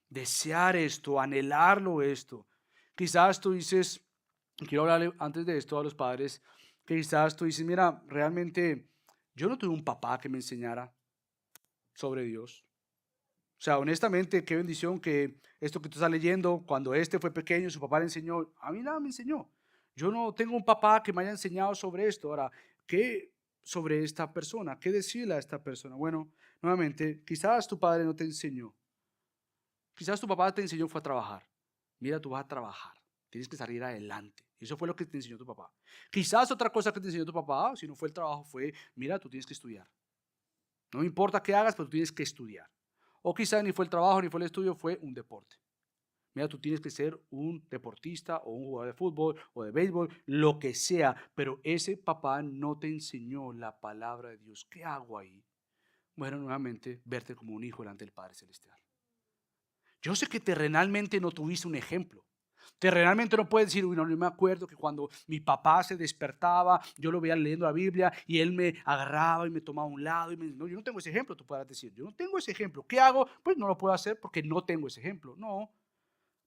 Desear esto, anhelarlo esto. Quizás tú dices, quiero hablarle antes de esto a los padres, que quizás tú dices, mira, realmente yo no tuve un papá que me enseñara sobre Dios. O sea, honestamente, qué bendición que esto que tú estás leyendo, cuando este fue pequeño, su papá le enseñó, a mí nada me enseñó. Yo no tengo un papá que me haya enseñado sobre esto. Ahora, ¿qué sobre esta persona? ¿Qué decirle a esta persona? Bueno, nuevamente, quizás tu padre no te enseñó. Quizás tu papá te enseñó fue a trabajar. Mira, tú vas a trabajar. Tienes que salir adelante. Eso fue lo que te enseñó tu papá. Quizás otra cosa que te enseñó tu papá, si no fue el trabajo, fue, mira, tú tienes que estudiar. No importa qué hagas, pero tú tienes que estudiar. O quizás ni fue el trabajo, ni fue el estudio, fue un deporte. Mira, tú tienes que ser un deportista o un jugador de fútbol o de béisbol, lo que sea, pero ese papá no te enseñó la palabra de Dios. ¿Qué hago ahí? Bueno, nuevamente, verte como un hijo delante del Padre Celestial. Yo sé que terrenalmente no tuviste un ejemplo. Terrenalmente no puedes decir, uy, no, yo me acuerdo que cuando mi papá se despertaba, yo lo veía leyendo la Biblia y él me agarraba y me tomaba a un lado y me no, yo no tengo ese ejemplo, tú podrás decir, yo no tengo ese ejemplo. ¿Qué hago? Pues no lo puedo hacer porque no tengo ese ejemplo. No,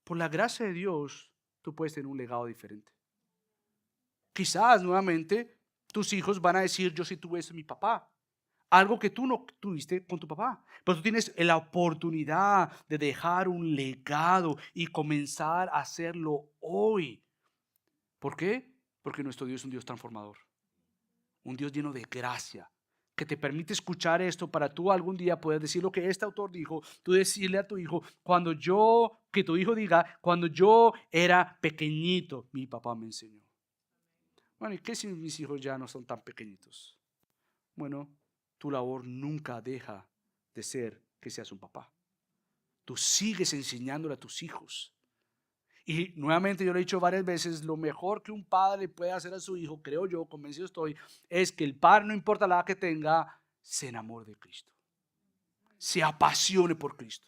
por la gracia de Dios, tú puedes tener un legado diferente. Quizás nuevamente tus hijos van a decir, yo sí tuve eso en mi papá. Algo que tú no tuviste con tu papá. Pero tú tienes la oportunidad de dejar un legado y comenzar a hacerlo hoy. ¿Por qué? Porque nuestro Dios es un Dios transformador. Un Dios lleno de gracia. Que te permite escuchar esto para tú algún día poder decir lo que este autor dijo. Tú decirle a tu hijo, que tu hijo diga, cuando yo era pequeñito, mi papá me enseñó. Bueno, ¿y qué si mis hijos ya no son tan pequeñitos? Bueno, tu labor nunca deja de ser que seas un papá. Tú sigues enseñándole a tus hijos. Y nuevamente yo lo he dicho varias veces, lo mejor que un padre puede hacer a su hijo, creo yo, convencido estoy, es que el padre, no importa la edad que tenga, se enamore de Cristo, se apasione por Cristo.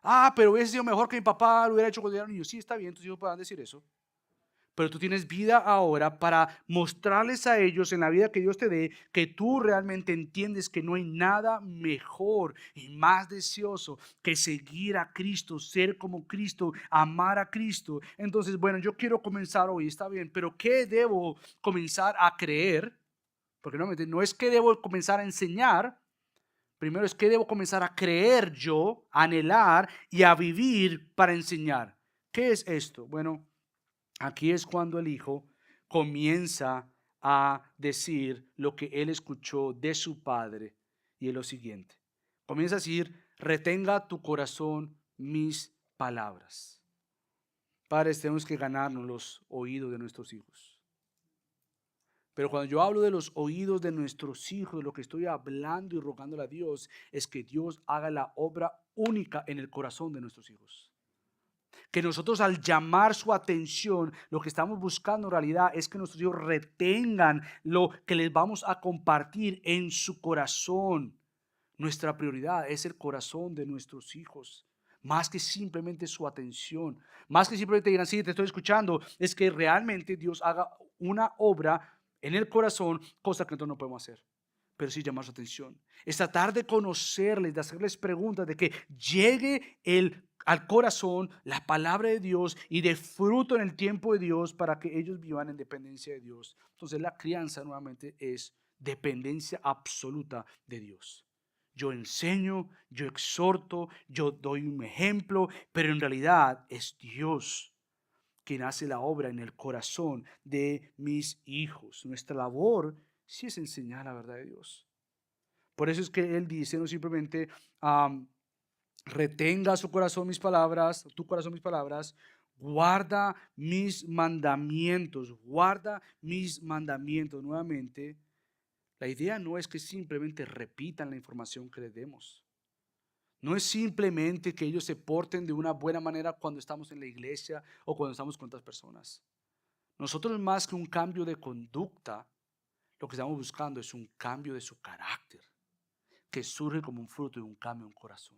Ah, pero hubiese sido mejor que mi papá lo hubiera hecho cuando era niño. Sí, está bien, tus hijos puedan decir eso. Pero tú tienes vida ahora para mostrarles a ellos en la vida que Dios te dé que tú realmente entiendes que no hay nada mejor y más deseoso que seguir a Cristo, ser como Cristo, amar a Cristo. Entonces, bueno, yo quiero comenzar hoy, está bien, pero ¿qué debo comenzar a creer? Porque nuevamente no es que debo comenzar a enseñar. Primero es que debo comenzar a creer yo, a anhelar y a vivir para enseñar. ¿Qué es esto? Bueno, aquí es cuando el hijo comienza a decir lo que él escuchó de su padre y es lo siguiente. Comienza a decir, retenga tu corazón mis palabras. Padres, tenemos que ganarnos los oídos de nuestros hijos. Pero cuando yo hablo de los oídos de nuestros hijos, lo que estoy hablando y rogándole a Dios es que Dios haga la obra única en el corazón de nuestros hijos. Que nosotros al llamar su atención, lo que estamos buscando en realidad es que nuestros hijos retengan lo que les vamos a compartir en su corazón. Nuestra prioridad es el corazón de nuestros hijos, más que simplemente su atención, más que simplemente digan, sí, te estoy escuchando, es que realmente Dios haga una obra en el corazón, cosa que nosotros no podemos hacer. Pero sí llamar su atención. Es tratar de conocerles, de hacerles preguntas, de que llegue al corazón la palabra de Dios y de fruto en el tiempo de Dios para que ellos vivan en dependencia de Dios. Entonces la crianza nuevamente es dependencia absoluta de Dios. Yo enseño, yo exhorto, yo doy un ejemplo, pero en realidad es Dios quien hace la obra en el corazón de mis hijos. Nuestra labor sí es enseñar la verdad de Dios. Por eso es que Él dice no simplemente retenga su corazón mis palabras, tu corazón mis palabras, guarda mis mandamientos, guarda mis mandamientos. Nuevamente, la idea no es que simplemente repitan la información que les demos. No es simplemente que ellos se porten de una buena manera cuando estamos en la iglesia o cuando estamos con otras personas. Nosotros más que un cambio de conducta, lo que estamos buscando es un cambio de su carácter, que surge como un fruto de un cambio en corazón.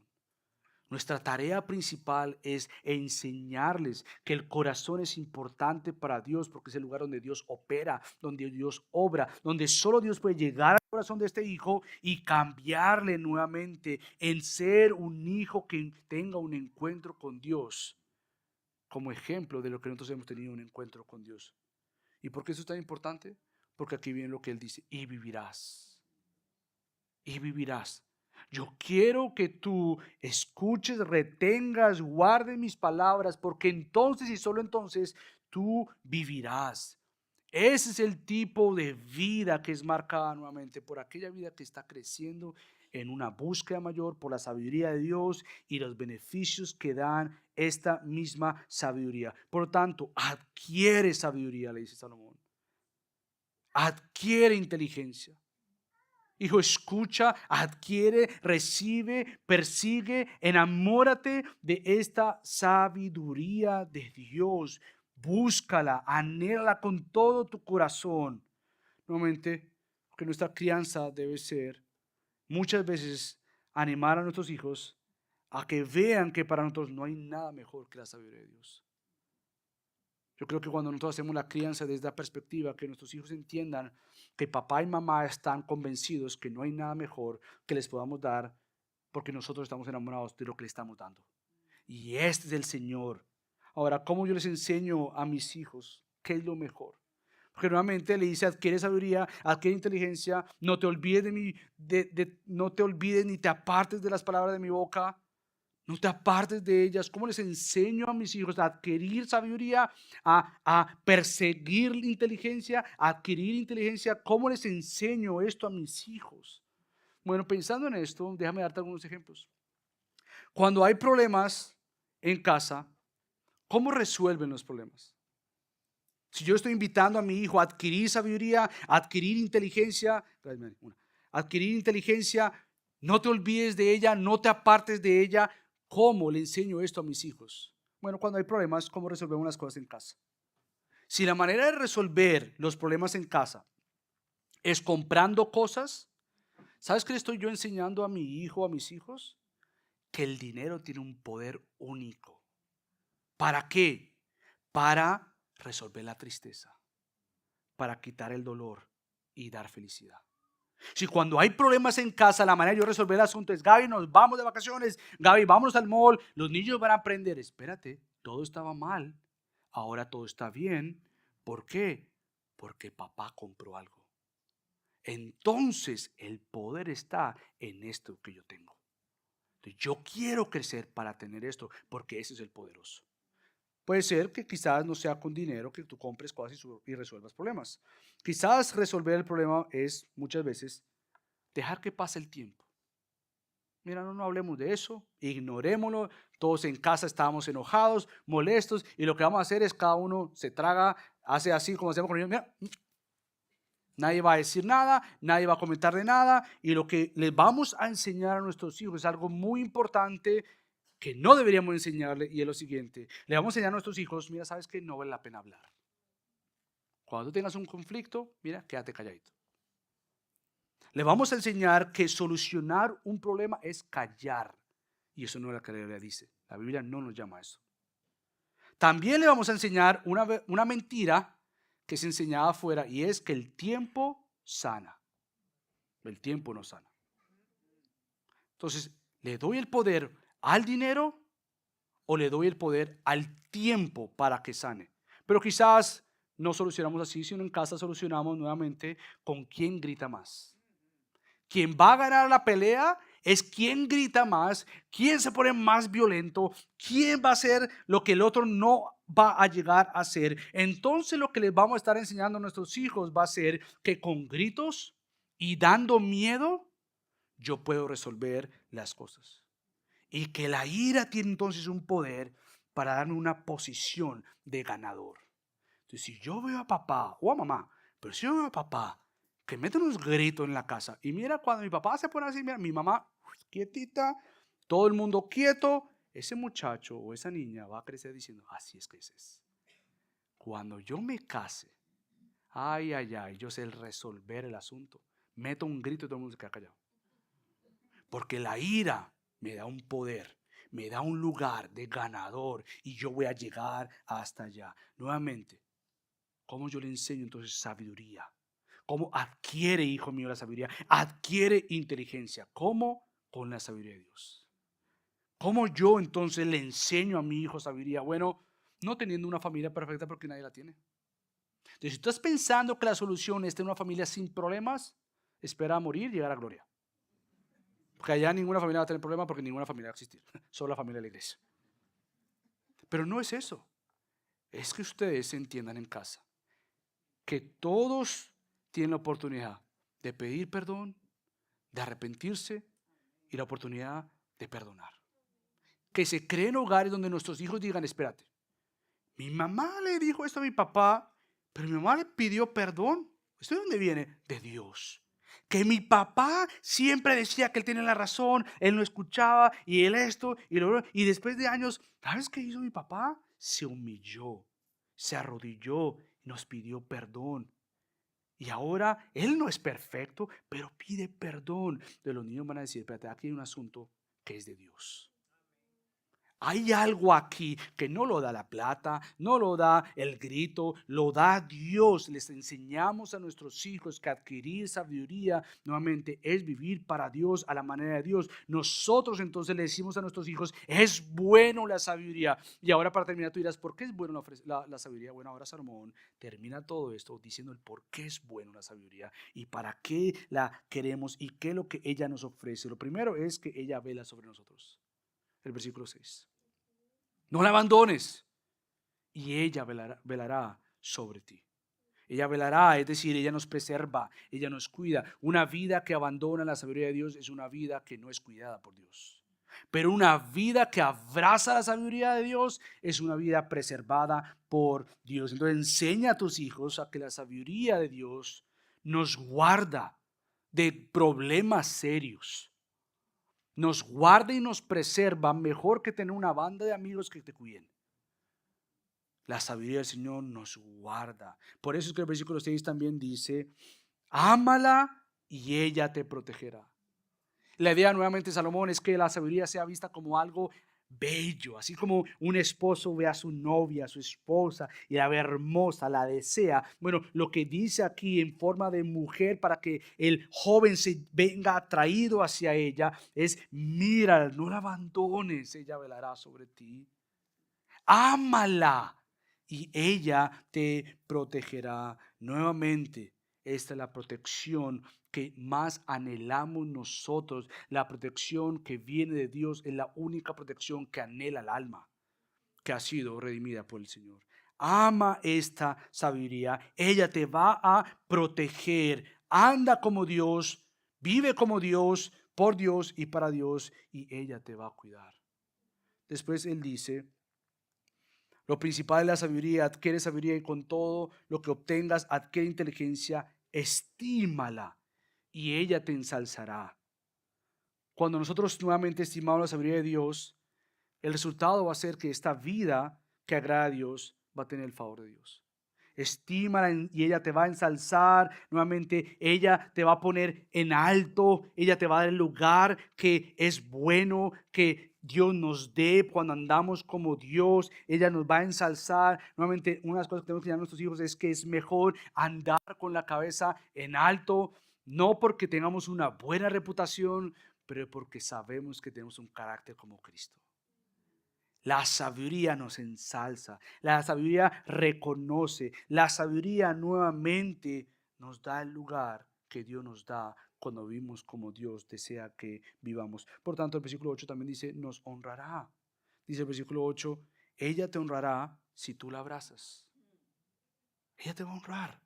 Nuestra tarea principal es enseñarles que el corazón es importante para Dios porque es el lugar donde Dios opera, donde Dios obra, donde solo Dios puede llegar al corazón de este hijo y cambiarle nuevamente en ser un hijo que tenga un encuentro con Dios, como ejemplo de lo que nosotros hemos tenido un encuentro con Dios. ¿Y por qué eso es tan importante? Porque aquí viene lo que Él dice, y vivirás, y vivirás. Yo quiero que tú escuches, retengas, guardes mis palabras, porque entonces y solo entonces tú vivirás. Ese es el tipo de vida que es marcada nuevamente por aquella vida que está creciendo en una búsqueda mayor por la sabiduría de Dios y los beneficios que dan esta misma sabiduría. Por lo tanto, adquiere sabiduría, le dice Salomón. Adquiere inteligencia. Hijo, escucha, adquiere, recibe, persigue, enamórate de esta sabiduría de Dios. Búscala, anhélala con todo tu corazón. Nuevamente, que nuestra crianza debe ser muchas veces animar a nuestros hijos a que vean que para nosotros no hay nada mejor que la sabiduría de Dios. Yo creo que cuando nosotros hacemos la crianza desde la perspectiva que nuestros hijos entiendan que papá y mamá están convencidos que no hay nada mejor que les podamos dar porque nosotros estamos enamorados de lo que le estamos dando. Y este es el Señor. Ahora, ¿cómo yo les enseño a mis hijos qué es lo mejor? Porque nuevamente le dice, adquiere sabiduría, adquiere inteligencia, no te olvides no te olvides ni te apartes de las palabras de mi boca. No te apartes de ellas. ¿Cómo les enseño a mis hijos a adquirir sabiduría, a perseguir inteligencia, a adquirir inteligencia? ¿Cómo les enseño esto a mis hijos? Bueno, pensando en esto, déjame darte algunos ejemplos. Cuando hay problemas en casa, ¿cómo resuelven los problemas? Si yo estoy invitando a mi hijo a adquirir sabiduría, a adquirir inteligencia, adquirir inteligencia, no te olvides de ella, no te apartes de ella. ¿Cómo le enseño esto a mis hijos? Bueno, cuando hay problemas, ¿cómo resolvemos las cosas en casa? Si la manera de resolver los problemas en casa es comprando cosas, ¿sabes qué le estoy yo enseñando a mi hijo, a mis hijos? Que el dinero tiene un poder único. ¿Para qué? Para resolver la tristeza, para quitar el dolor y dar felicidad. Si cuando hay problemas en casa, la manera de yo resolver el asunto es: Gaby, nos vamos de vacaciones, Gaby, vámonos al mall, los niños van a aprender. Espérate, todo estaba mal, ahora todo está bien. ¿Por qué? Porque papá compró algo. Entonces el poder está en esto que yo tengo. Entonces, yo quiero crecer para tener esto, porque ese es el poderoso. Puede ser que quizás no sea con dinero que tú compres cosas y resuelvas problemas. Quizás resolver el problema es muchas veces dejar que pase el tiempo. Mira, no hablemos de eso, ignorémoslo. Todos en casa estábamos enojados, molestos, y lo que vamos a hacer es cada uno se traga, hace así como hacemos con ellos. Mira, nadie va a decir nada, nadie va a comentar de nada, y lo que les vamos a enseñar a nuestros hijos es algo muy importante que no deberíamos enseñarle, y es lo siguiente: le vamos a enseñar a nuestros hijos, mira, sabes que no vale la pena hablar. Cuando tú tengas un conflicto, mira, quédate calladito. Le vamos a enseñar que solucionar un problema es callar, y eso no es lo que la Biblia dice. La Biblia no nos llama a eso. También le vamos a enseñar una mentira que se enseñaba afuera, y es que el tiempo sana. El tiempo no sana. Entonces, ¿le doy el poder al dinero o le doy el poder al tiempo para que sane? Pero quizás no solucionamos así, sino en casa solucionamos nuevamente con quién grita más. Quien va a ganar la pelea es quien grita más, quien se pone más violento, quien va a hacer lo que el otro no va a llegar a hacer. Entonces lo que les vamos a estar enseñando a nuestros hijos va a ser que con gritos y dando miedo yo puedo resolver las cosas. Y que la ira tiene entonces un poder para darme una posición de ganador. Entonces, si yo veo a papá o a mamá, pero si yo veo a papá que mete unos gritos en la casa, y mira, cuando mi papá se pone así, mira, mi mamá quietita, todo el mundo quieto, ese muchacho o esa niña va a crecer diciendo: así es que es. Cuando yo me case, ay, ay, ay, yo sé resolver el asunto, meto un grito y todo el mundo se queda callado. Porque la ira me da un poder, me da un lugar de ganador, y yo voy a llegar hasta allá. Nuevamente, ¿cómo yo le enseño entonces sabiduría? ¿Cómo adquiere, hijo mío, la sabiduría? Adquiere inteligencia. ¿Cómo? Con la sabiduría de Dios. ¿Cómo yo entonces le enseño a mi hijo sabiduría? Bueno, no teniendo una familia perfecta, porque nadie la tiene. Entonces, si tú estás pensando que la solución es tener una familia sin problemas, espera a morir y llegar a gloria. Porque allá ninguna familia va a tener problemas, porque ninguna familia va a existir. Solo la familia de la iglesia. Pero no es eso. Es que ustedes entiendan en casa que todos tienen la oportunidad de pedir perdón, de arrepentirse, y la oportunidad de perdonar. Que se creen hogares donde nuestros hijos digan: espérate, mi mamá le dijo esto a mi papá, pero mi mamá le pidió perdón. ¿Esto de dónde viene? De Dios. Que mi papá siempre decía que él tenía la razón, él no escuchaba, y él esto, y lo otro. Y después de años, ¿sabes qué hizo mi papá? Se humilló, se arrodilló y nos pidió perdón. Y ahora él no es perfecto, pero pide perdón. De los niños van a decir: espérate, aquí hay un asunto que es de Dios. Hay algo aquí que no lo da la plata, no lo da el grito, lo da Dios. Les enseñamos a nuestros hijos que adquirir sabiduría nuevamente es vivir para Dios, a la manera de Dios. Nosotros entonces le decimos a nuestros hijos: es bueno la sabiduría. Y ahora, para terminar, tú dirás: ¿por qué es bueno la sabiduría? Bueno, ahora Salomón termina todo esto diciendo el por qué es bueno la sabiduría y para qué la queremos y qué es lo que ella nos ofrece. Lo primero es que ella vela sobre nosotros. El versículo 6. No la abandones, y ella velará sobre ti. Ella velará, es decir, ella nos preserva, ella nos cuida. Una vida que abandona la sabiduría de Dios es una vida que no es cuidada por Dios. Pero una vida que abraza la sabiduría de Dios es una vida preservada por Dios. Entonces enseña a tus hijos a que la sabiduría de Dios nos guarda de problemas serios. Nos guarda y nos preserva mejor que tener una banda de amigos que te cuiden. La sabiduría del Señor nos guarda. Por eso es que el versículo 6 también dice, ámala y ella te protegerá. La idea nuevamente de Salomón es que la sabiduría sea vista como algo bello, así como un esposo ve a su novia, a su esposa y la ve hermosa, la desea. Bueno, lo que dice aquí en forma de mujer para que el joven se venga atraído hacia ella es, mira, no la abandones, ella velará sobre ti. Ámala y ella te protegerá. Nuevamente, esta es la protección que más anhelamos nosotros. La protección que viene de Dios es la única protección que anhela el alma, que ha sido redimida por el Señor. Ama esta sabiduría. Ella te va a proteger. Anda como Dios, vive como Dios, por Dios y para Dios, y ella te va a cuidar. Después él dice, lo principal es la sabiduría, adquiere sabiduría y con todo lo que obtengas, adquiere inteligencia, estímala y ella te ensalzará. Cuando nosotros nuevamente estimamos la sabiduría de Dios, el resultado va a ser que esta vida que agrada a Dios va a tener el favor de Dios. Estímala y ella te va a ensalzar, nuevamente ella te va a poner en alto, ella te va a dar el lugar que es bueno, que Dios nos dé cuando andamos como Dios, ella nos va a ensalzar. Nuevamente, una de las cosas que tenemos que enseñar a nuestros hijos es que es mejor andar con la cabeza en alto, no porque tengamos una buena reputación, pero porque sabemos que tenemos un carácter como Cristo. La sabiduría nos ensalza, la sabiduría reconoce, la sabiduría nuevamente nos da el lugar que Dios nos da cuando vivimos como Dios desea que vivamos. Por tanto, el versículo 8 también dice, nos honrará. Dice el versículo 8, ella te honrará si tú la abrazas. Ella te va a honrar.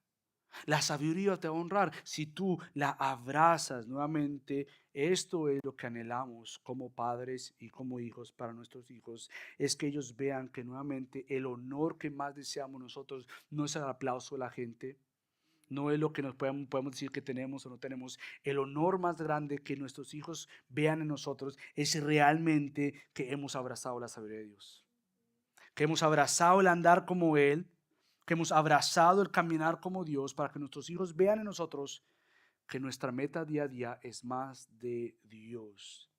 La sabiduría te va a honrar si tú la abrazas. Nuevamente, esto es lo que anhelamos como padres y como hijos para nuestros hijos, es que ellos vean que nuevamente el honor que más deseamos nosotros no es el aplauso de la gente, no es lo que nos podemos decir que tenemos o no tenemos. El honor más grande que nuestros hijos vean en nosotros es realmente que hemos abrazado la sabiduría de Dios, que hemos abrazado el andar como Él, que hemos abrazado el caminar como Dios, para que nuestros hijos vean en nosotros que nuestra meta día a día es más de Dios.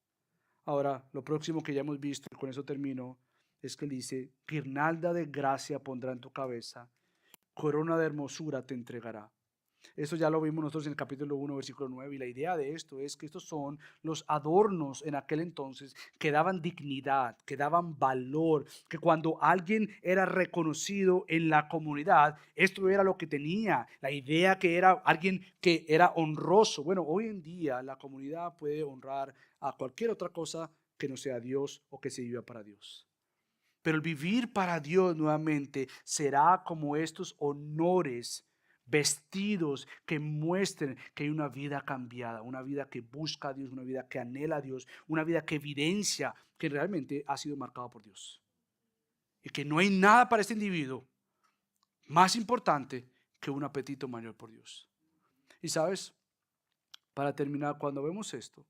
Ahora, lo próximo que ya hemos visto, y con eso termino, es que él dice, guirnalda de gracia pondrá en tu cabeza, corona de hermosura te entregará. Eso ya lo vimos nosotros en el capítulo 1, versículo 9. Y la idea de esto es que estos son los adornos en aquel entonces que daban dignidad, que daban valor, que cuando alguien era reconocido en la comunidad, esto era lo que tenía. La idea que era alguien que era honroso. Bueno, hoy en día la comunidad puede honrar a cualquier otra cosa que no sea Dios o que se viva para Dios. Pero el vivir para Dios nuevamente será como estos honores, vestidos que muestren que hay una vida cambiada, una vida que busca a Dios, una vida que anhela a Dios, una vida que evidencia que realmente ha sido marcada por Dios. Y que no hay nada para este individuo más importante que un apetito mayor por Dios. Y sabes, para terminar, cuando vemos esto,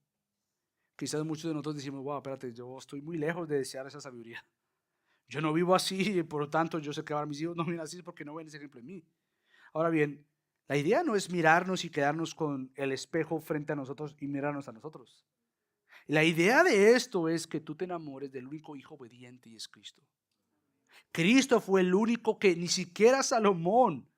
quizás muchos de nosotros decimos, wow, espérate, yo estoy muy lejos de desear esa sabiduría. Yo no vivo así, por lo tanto, yo sé que ahora mis hijos no viven así porque no ven ese ejemplo en mí. Ahora bien, la idea no es mirarnos y quedarnos con el espejo frente a nosotros y mirarnos a nosotros. La idea de esto es que tú te enamores del único hijo obediente y es Cristo. Cristo fue el único que ni siquiera Salomón,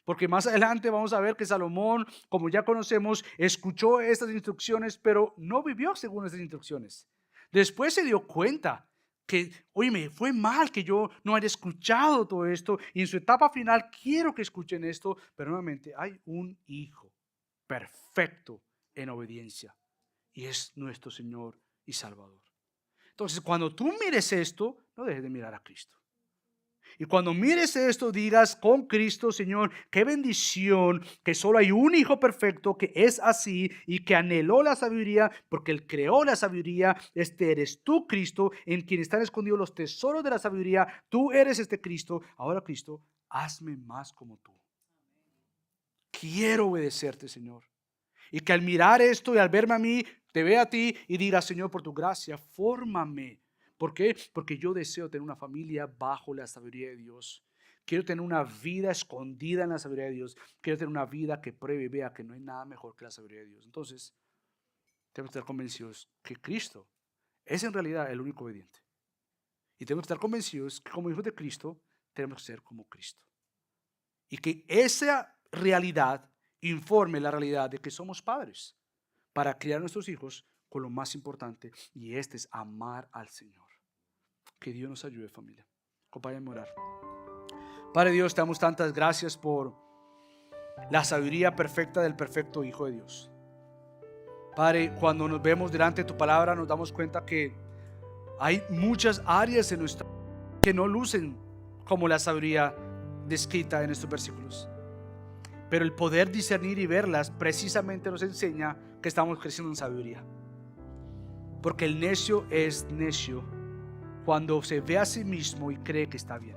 porque más adelante vamos a ver que Salomón, como ya conocemos, escuchó estas instrucciones, pero no vivió según estas instrucciones. Después se dio cuenta que, oye, me fue mal que yo no haya escuchado todo esto y en su etapa final quiero que escuchen esto, pero nuevamente hay un hijo perfecto en obediencia y es nuestro Señor y Salvador. Entonces, cuando tú mires esto, no dejes de mirar a Cristo. Y cuando mires esto, digas con Cristo, Señor, qué bendición que solo hay un Hijo perfecto que es así y que anheló la sabiduría porque Él creó la sabiduría. Este eres tú, Cristo, en quien están escondidos los tesoros de la sabiduría. Tú eres este Cristo. Ahora, Cristo, hazme más como tú. Quiero obedecerte, Señor. Y que al mirar esto y al verme a mí, te vea a ti y diga, Señor, por tu gracia, fórmame. ¿Por qué? Porque yo deseo tener una familia bajo la sabiduría de Dios. Quiero tener una vida escondida en la sabiduría de Dios. Quiero tener una vida que pruebe y vea que no hay nada mejor que la sabiduría de Dios. Entonces, tenemos que estar convencidos que Cristo es en realidad el único obediente. Y tenemos que estar convencidos que como hijos de Cristo, tenemos que ser como Cristo. Y que esa realidad informe la realidad de que somos padres para criar a nuestros hijos con lo más importante, y este es amar al Señor. Que Dios nos ayude, familia. Acompáñenme a orar. Padre Dios, te damos tantas gracias por la sabiduría perfecta del perfecto Hijo de Dios. Padre, cuando nos vemos delante de tu palabra, nos damos cuenta que hay muchas áreas en nuestra vida que no lucen como la sabiduría descrita en estos versículos. Pero el poder discernir y verlas precisamente nos enseña que estamos creciendo en sabiduría. Porque el necio es necio cuando se ve a sí mismo y cree que está bien.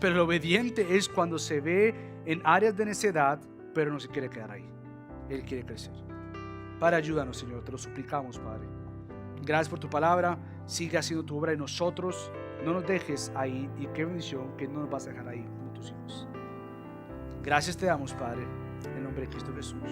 Pero el obediente es cuando se ve en áreas de necedad, pero no se quiere quedar ahí. Él quiere crecer. Padre, ayúdanos, Señor, te lo suplicamos, Padre. Gracias por tu palabra. Sigue haciendo tu obra en nosotros. No nos dejes ahí, y qué bendición que no nos vas a dejar ahí como tus hijos. Gracias te damos, Padre, en nombre de Cristo Jesús.